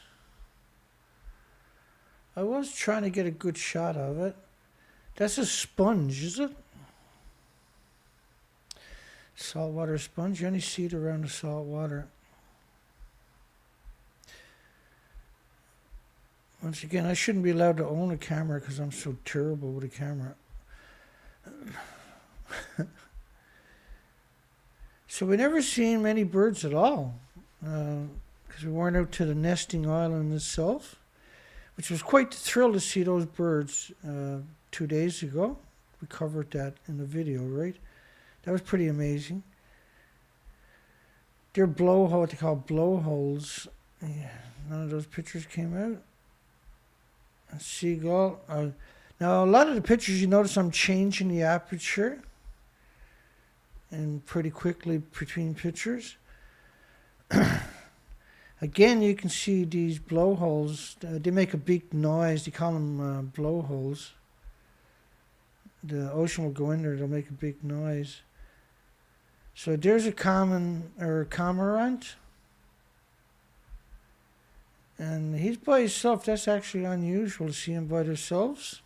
I was trying to get a good shot of it. That's a sponge, is it? Saltwater sponge. You only see it around the salt water. Once again, I shouldn't be allowed to own a camera because I'm so terrible with a camera. So we never seen many birds at all because we weren't out to the nesting island itself, which was quite the thrill to see those birds 2 days ago. We covered that in the video, right? That was pretty amazing. They're blowhole, what they call blowholes. Yeah, none of those pictures came out. A seagull. Now, a lot of the pictures, you notice I'm changing the aperture and pretty quickly between pictures. Again, you can see these blowholes. They make a big noise. They call them blowholes. The ocean will go in there. They'll make a big noise. So there's a common or cormorant. And he's by himself. That's actually unusual to see him by themselves.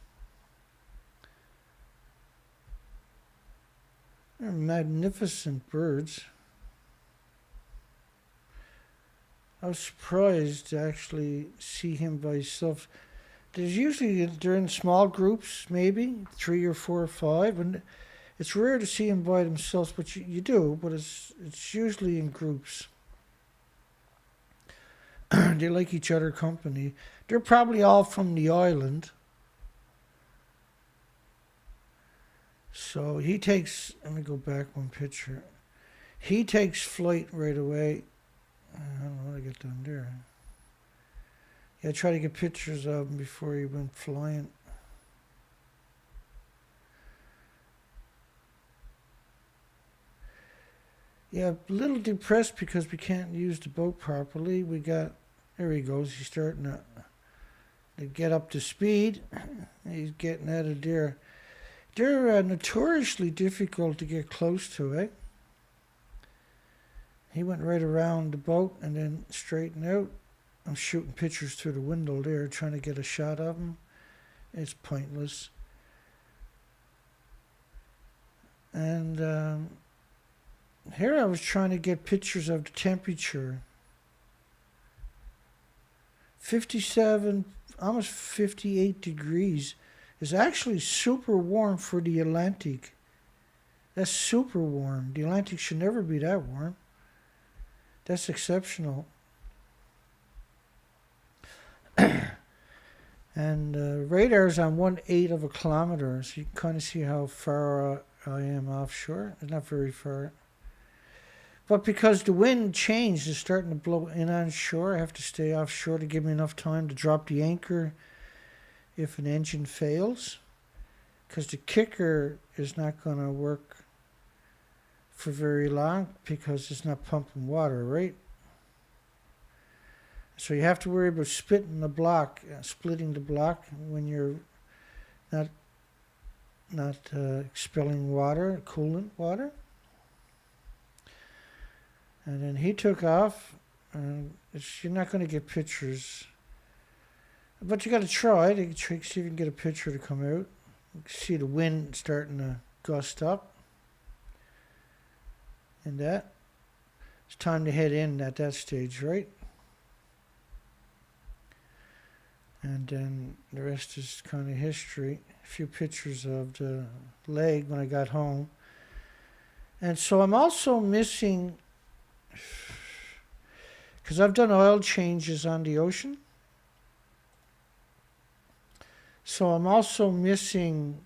They're magnificent birds. I was surprised to actually see him by himself. There's usually, they're in small groups, maybe 3 or 4 or 5, and it's rare to see them by themselves, but you do, but it's usually in groups. They like each other company. They're probably all from the island. So he takes, let me go back one picture. He takes flight right away. I don't know how to get down there. Yeah, try to get pictures of him before he went flying. Yeah, a little depressed because we can't use the boat properly. We got, there he goes. He's starting to get up to speed. He's getting out of there. They're notoriously difficult to get close to, eh? He went right around the boat and then straightened out. I'm shooting pictures through the window there, trying to get a shot of him. It's pointless. And here I was trying to get pictures of the temperature. 57, almost 58 degrees is actually super warm for the Atlantic. That's super warm. The Atlantic should never be that warm. That's exceptional. And radar's on 1/8 of a kilometer, so you can kind of see how far I am offshore. It's not very far. But because the wind changed, it's starting to blow in on shore, I have to stay offshore to give me enough time to drop the anchor if an engine fails. Because the kicker is not going to work for very long because it's not pumping water, right? So you have to worry about splitting the block when you're not expelling water, coolant water. And then he took off, and you're not going to get pictures. But you got to try to see if you can get a picture to come out. You can see the wind starting to gust up. And that. It's time to head in at that stage, right? And then the rest is kind of history. A few pictures of the leg when I got home. And so I'm also missing, because I've done oil changes on the ocean. So I'm also missing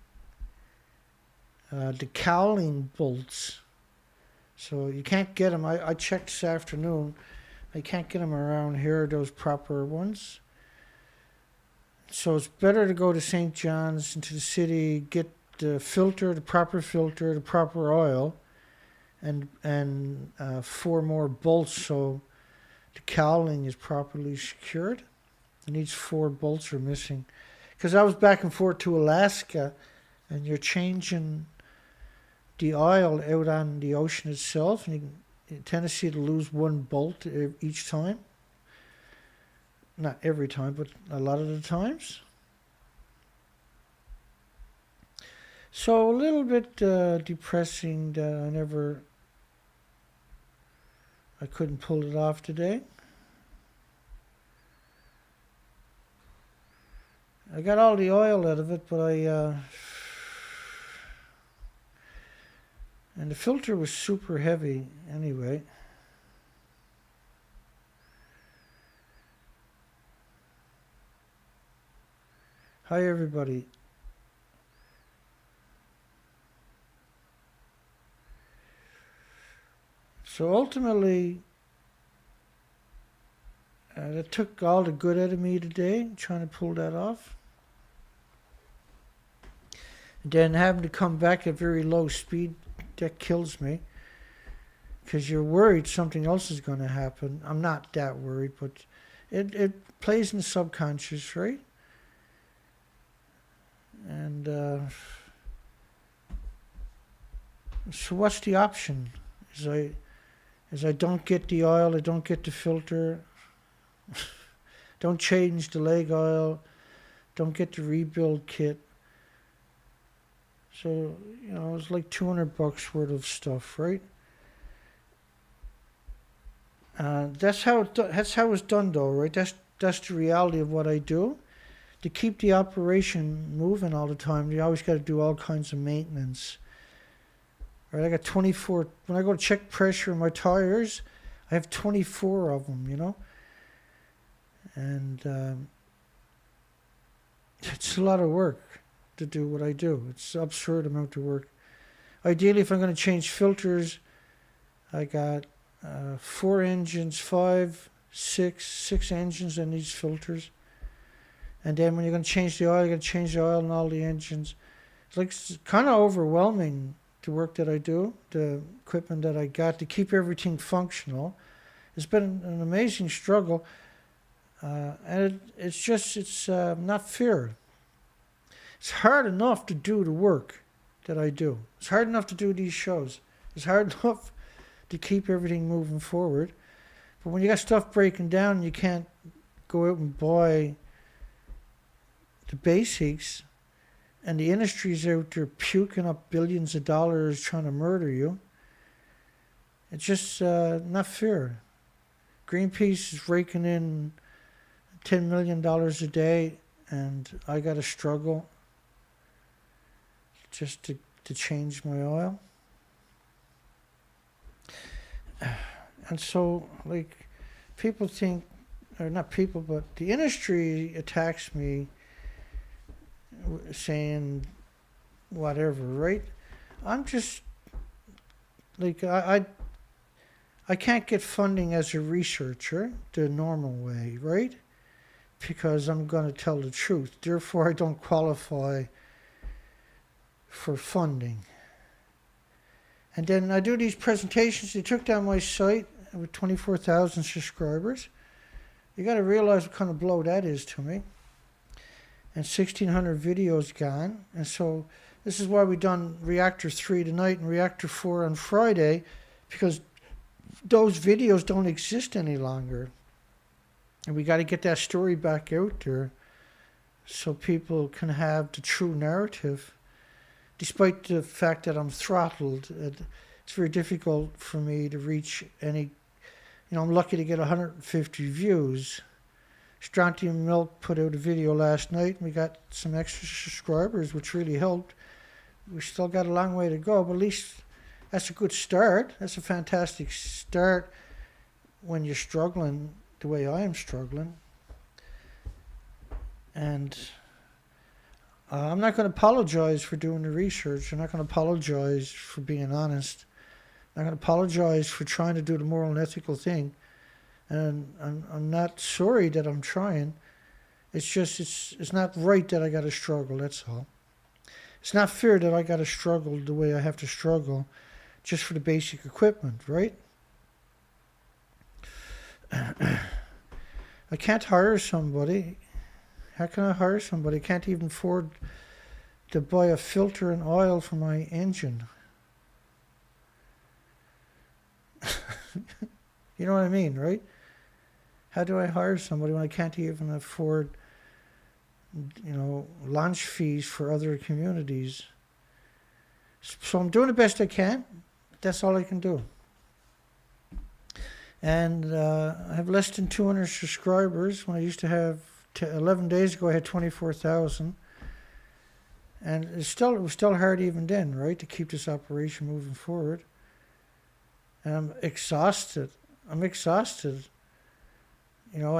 the cowling bolts. So you can't get them. I checked this afternoon. I can't get them around here, those proper ones. So it's better to go to St. John's into the city, get the filter, the proper oil, and 4 more bolts so the cowling is properly secured. It needs 4 bolts are missing. Because I was back and forth to Alaska, and you're changing the oil out on the ocean itself, and you tendency to lose 1 bolt each time. Not every time, but a lot of the times. So a little bit depressing that I couldn't pull it off today. I got all the oil out of it, but and the filter was super heavy anyway. Hi everybody. So ultimately, that took all the good out of me today, trying to pull that off. And then having to come back at very low speed, that kills me. Because you're worried something else is going to happen. I'm not that worried, but it plays in the subconscious, right? And so what's the option? Is I don't get the oil, I don't get the filter, don't change the leg oil, don't get the rebuild kit. So, it's like $200 worth of stuff, right? That's how it's done, though, right? That's the reality of what I do. To keep the operation moving all the time, you always got to do all kinds of maintenance. Right? I got 24. When I go to check pressure in my tires, I have 24 of them, And it's a lot of work to do what I do. It's an absurd amount of work. Ideally, if I'm going to change filters, I got 4 engines, 5, 6 engines in these filters. And then when you're going to change the oil, you're going to change the oil in all the engines. It's kind of overwhelming, the work that I do, the equipment that I got to keep everything functional. It's been an amazing struggle. And it's not fair. It's hard enough to do the work that I do. It's hard enough to do these shows. It's hard enough to keep everything moving forward. But when you got stuff breaking down and you can't go out and buy the basics, and the industry's out there puking up billions of dollars trying to murder you, it's just not fair. Greenpeace is raking in $10 million a day, and I got to struggle just to change my oil. And so, people think, or not people, but the industry attacks me saying whatever, right? I'm just, I can't get funding as a researcher the normal way, right? Because I'm going to tell the truth. Therefore, I don't qualify for funding. And then I do these presentations. They took down my site with 24,000 subscribers. You got to realize what kind of blow that is to me. And 1,600 videos gone. And so this is why we done Reactor 3 tonight and Reactor 4 on Friday, because those videos don't exist any longer. And we got to get that story back out there so people can have the true narrative. Despite the fact that I'm throttled, it's very difficult for me to reach any. I'm lucky to get 150 views. Strontium Milk put out a video last night, and we got some extra subscribers, which really helped. We still got a long way to go, but at least that's a good start. That's a fantastic start when you're struggling the way I am struggling. And I'm not going to apologize for doing the research. I'm not going to apologize for being honest. I'm not going to apologize for trying to do the moral and ethical thing. And I'm not sorry that I'm trying. It's just, it's not right that I got to struggle, that's all. It's not fair that I got to struggle the way I have to struggle just for the basic equipment, right? I can't hire somebody. How can I hire somebody? I can't even afford to buy a filter and oil for my engine. You know what I mean, right? How do I hire somebody when I can't even afford, launch fees for other communities? So I'm doing the best I can. That's all I can do. And I have less than 200 subscribers. When I used to have, 11 days ago, I had 24,000. And it was still hard even then, right, to keep this operation moving forward. And I'm exhausted. I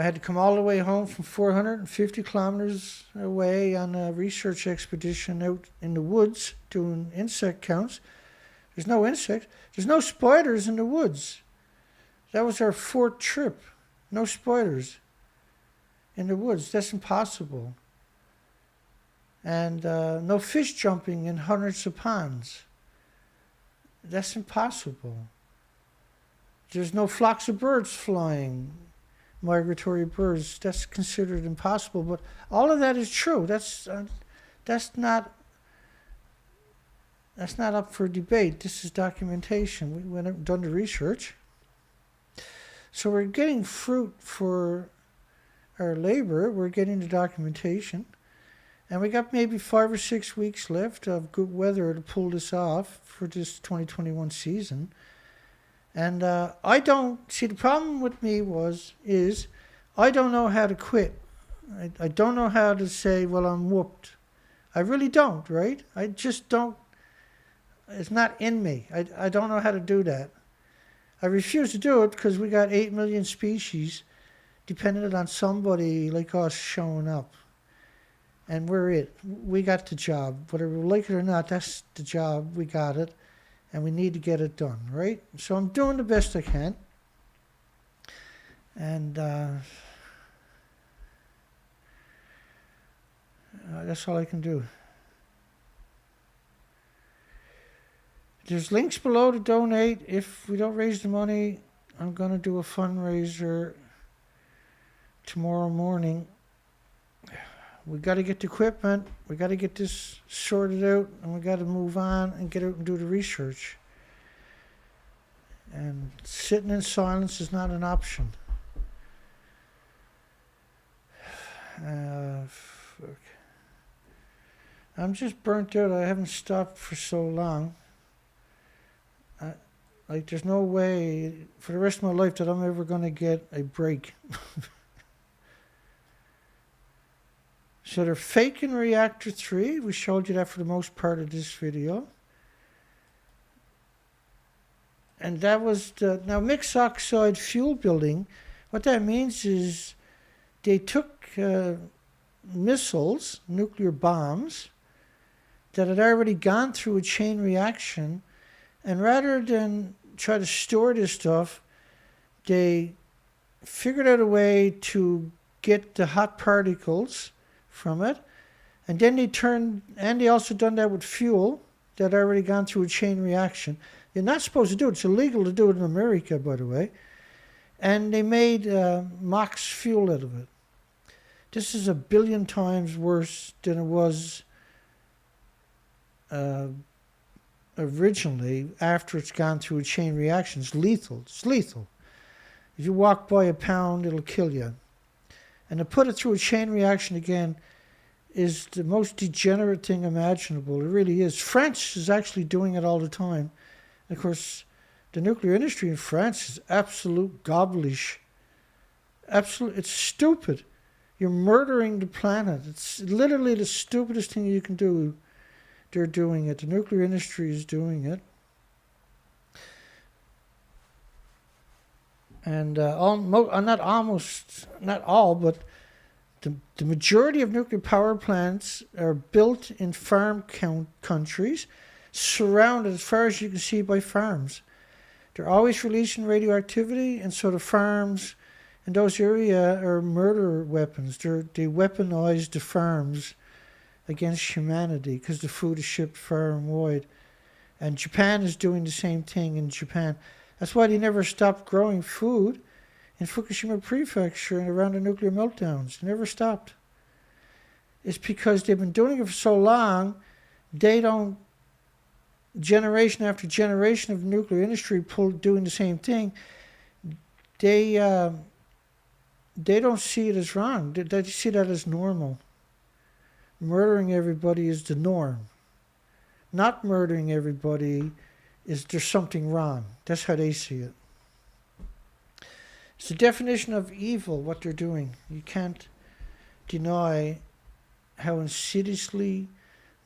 had to come all the way home from 450 kilometers away on a research expedition out in the woods doing insect counts. There's no insects. There's no spiders in the woods. That was our 4th trip. No spiders in the woods. That's impossible. And no fish jumping in hundreds of ponds. That's impossible. There's no flocks of birds flying, migratory birds. That's considered impossible. But all of that is true. That's not up for debate. This is documentation. We went out and done the research. So we're getting fruit for our labor. We're getting the documentation. And we got maybe 5 or 6 weeks left of good weather to pull this off for this 2021 season. And I don't see, the problem with me is I don't know how to quit. I don't know how to say, well, I'm whooped. I really don't, right? I just don't. It's not in me. I don't know how to do that. I refuse to do it because we got 8 million species dependent on somebody like us showing up. And we're it. We got the job. Whether we like it or not, that's the job. We got it. And we need to get it done, right? So I'm doing the best I can. And that's all I can do. There's links below to donate. If we don't raise the money, I'm going to do a fundraiser tomorrow morning. We got to get the equipment. We got to get this sorted out, and we got to move on and get out and do the research. And sitting in silence is not an option. Fuck. I'm just burnt out. I haven't stopped for so long. There's no way for the rest of my life that I'm ever going to get a break. So they're faking Reactor 3. We showed you that for the most part of this video. And that was now mixed oxide fuel building. What that means is they took missiles, nuclear bombs, that had already gone through a chain reaction, and rather than try to store this stuff, they figured out a way to get the hot particles from it, and then they also done that with fuel that had already gone through a chain reaction. You're not supposed to do it. It's illegal to do it in America, by the way. And they made MOX fuel out of it. This is 1 billion times worse than it was originally after it's gone through a chain reaction. It's lethal. It's lethal. If you walk by a pound, it'll kill you. And to put it through a chain reaction again is the most degenerate thing imaginable. It really is. France is actually doing it all the time. And of course, the nuclear industry in France is absolute gobblish. It's stupid. You're murdering the planet. It's literally the stupidest thing you can do. They're doing it. The nuclear industry is doing it. And not all, but the majority of nuclear power plants are built in farm countries, surrounded as far as you can see by farms. They're always releasing radioactivity, and so the farms in those areas are murder weapons. They weaponize the farms against humanity because the food is shipped far and wide. And Japan is doing the same thing in Japan. That's why they never stopped growing food in Fukushima Prefecture and around the nuclear meltdowns. It never stopped. It's because they've been doing it for so long, they don't, generation after generation of nuclear industry doing the same thing, they don't see it as wrong. They see that as normal. Murdering everybody is the norm. Not murdering everybody is there's something wrong. That's how they see it. It's the definition of evil, what they're doing. You can't deny how insidiously,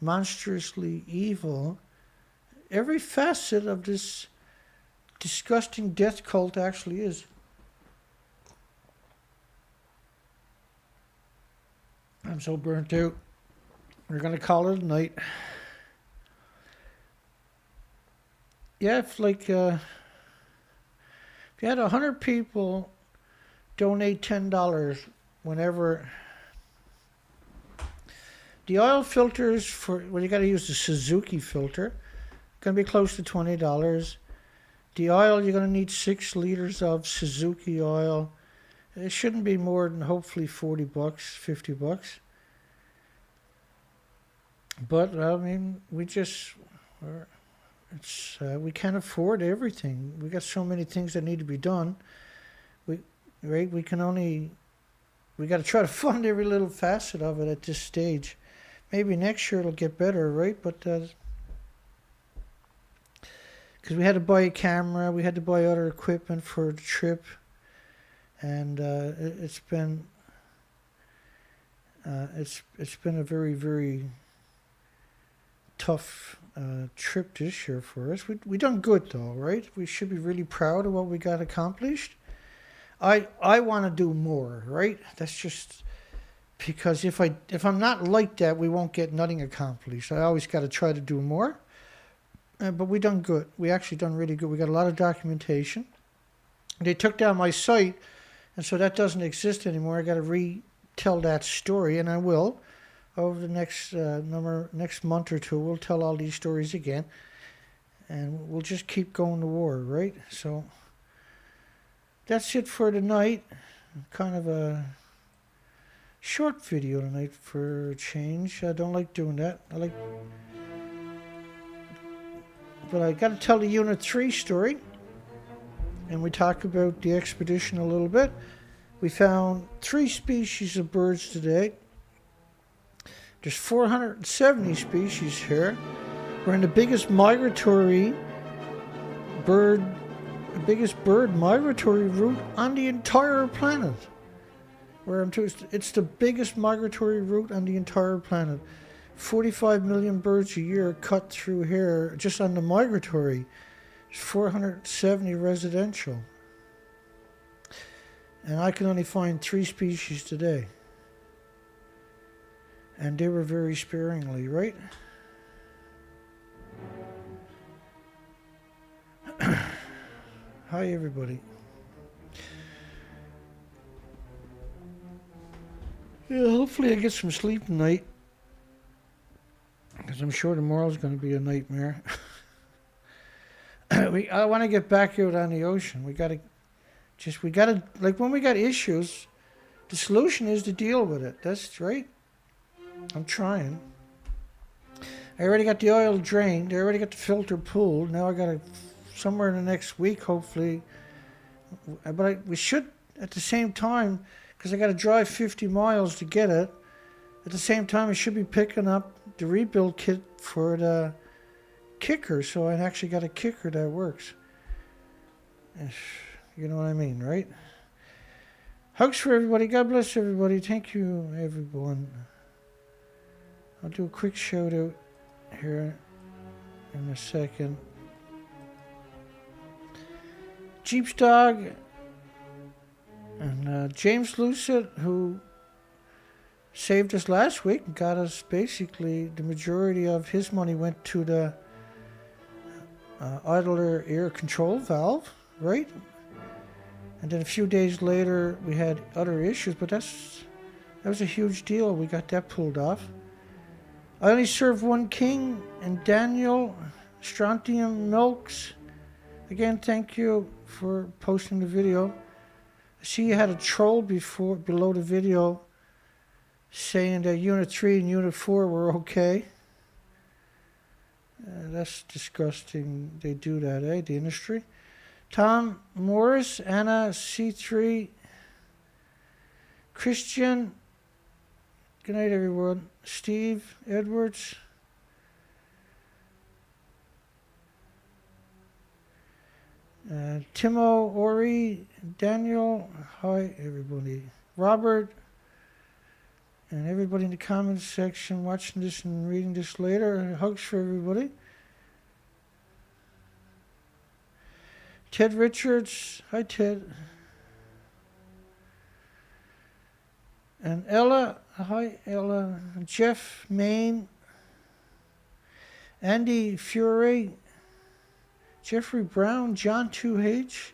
monstrously evil every facet of this disgusting death cult actually is. I'm so burnt out. We're going to call it a night. Yeah, if you had 100 people donate $10 whenever the oil filters you got to use the Suzuki filter, going to be close to $20. The oil, you're going to need 6 liters of Suzuki oil. It shouldn't be more than hopefully $40, $50. But I mean, we can't afford everything. We got so many things that need to be done. We got to try to fund every little facet of it at this stage. Maybe next year it'll get better, right? But because we had to buy a camera, we had to buy other equipment for the trip, and it's been a very, very tough trip this year for us. We done good though, right? We should be really proud of what we got accomplished. I want to do more, right? That's just because if I'm not like that, we won't get nothing accomplished. I always got to try to do more. But we done good. We actually done really good. We got a lot of documentation. They took down my site, and so that doesn't exist anymore. I got to retell that story, and I will. Over the next month or two, we'll tell all these stories again, and we'll just keep going to war, right? So that's it for tonight. Kind of a short video tonight for a change. I don't like doing that. But I got to tell the Unit 3 story, and we talk about the expedition a little bit. We found 3 species of birds today. There's 470 species here. We're in the biggest bird migratory route on the entire planet. It's the biggest migratory route on the entire planet. 45 million birds a year cut through here just on the migratory. 470 residential. And I can only find 3 species today. And they were very sparingly, right? Hi, everybody. Yeah, hopefully I get some sleep tonight, because I'm sure tomorrow's going to be a nightmare. I want to get back out on the ocean. We got to, like when we got issues, the solution is to deal with it. That's right. I'm trying. I already got the oil drained. I already got the filter pulled. Now I got to, somewhere in the next week, hopefully. But we should, at the same time, because I got to drive 50 miles to get it. At the same time, I should be picking up the rebuild kit for the kicker. So I actually got a kicker that works. You know what I mean, right? Hugs for everybody. God bless everybody. Thank you, everyone. I'll do a quick shout out here in a second. Jeep's Dog and James Lucet, who saved us last week and got us basically the majority of his money went to the idler air control valve, right? And then a few days later we had other issues, but that was a huge deal. We got that pulled off. I only serve one king, and Daniel Strontium Milks. Again, thank you for posting the video. See, you had a troll before below the video saying that Unit 3 and Unit 4 were okay. That's disgusting. They do that, eh? The industry. Tom Morris, Anna C3, Christian. Good night, everyone. Steve Edwards. Timo, Ori, Daniel. Hi, everybody. Robert. And everybody in the comments section watching this and reading this later. Hugs for everybody. Ted Richards. Hi, Ted. And Ella. Hi, Ella. Jeff Main. Andy Fury. Jeffrey Brown. John 2H.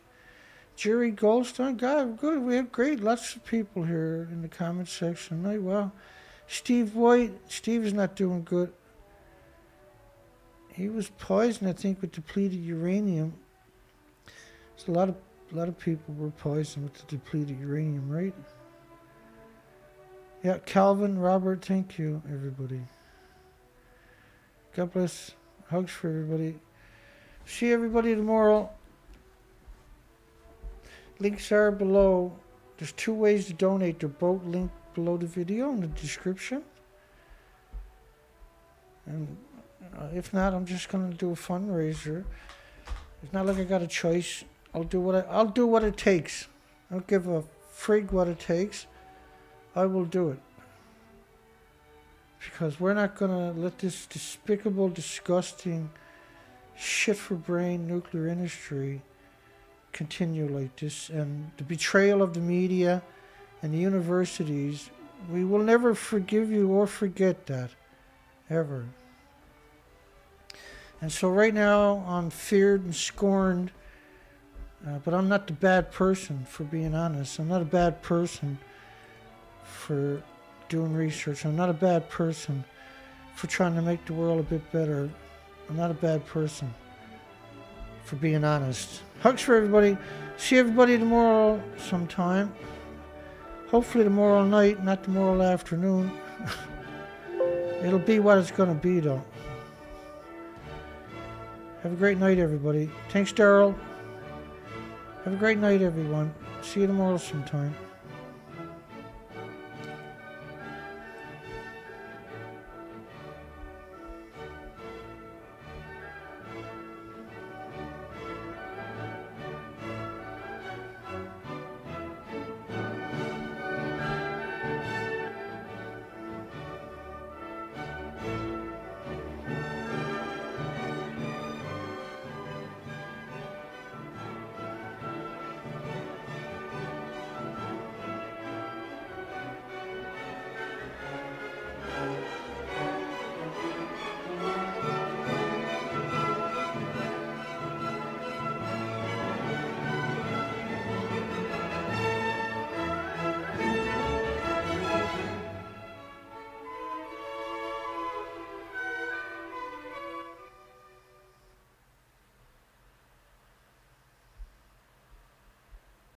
Jerry Goldstein. God, good. We have great. Lots of people here in the comments section tonight. Wow. Steve White. Steve is not doing good. He was poisoned, I think, with depleted uranium. So a lot of people were poisoned with the depleted uranium, right? Yeah, Calvin, Robert, thank you, everybody. God bless. Hugs for everybody. See everybody tomorrow. Links are below. There's 2 ways to donate. They're both linked below the video in the description. And if not, I'm just going to do a fundraiser. It's not like I got a choice. I'll do what it takes. I don't give a frig what it takes. I will do it. Because we're not going to let this despicable, disgusting, shit for brain nuclear industry continue like this. And the betrayal of the media and the universities, we will never forgive you or forget that. Ever. And so right now I'm feared and scorned. But I'm not the bad person, for being honest. I'm not a bad person for doing research. I'm not a bad person for trying to make the world a bit better. I'm not a bad person, for being honest. Hugs for everybody. See everybody tomorrow sometime. Hopefully tomorrow night, not tomorrow afternoon. It'll be what it's going to be, though. Have a great night, everybody. Thanks, Daryl. Have a great night, everyone. See you tomorrow sometime.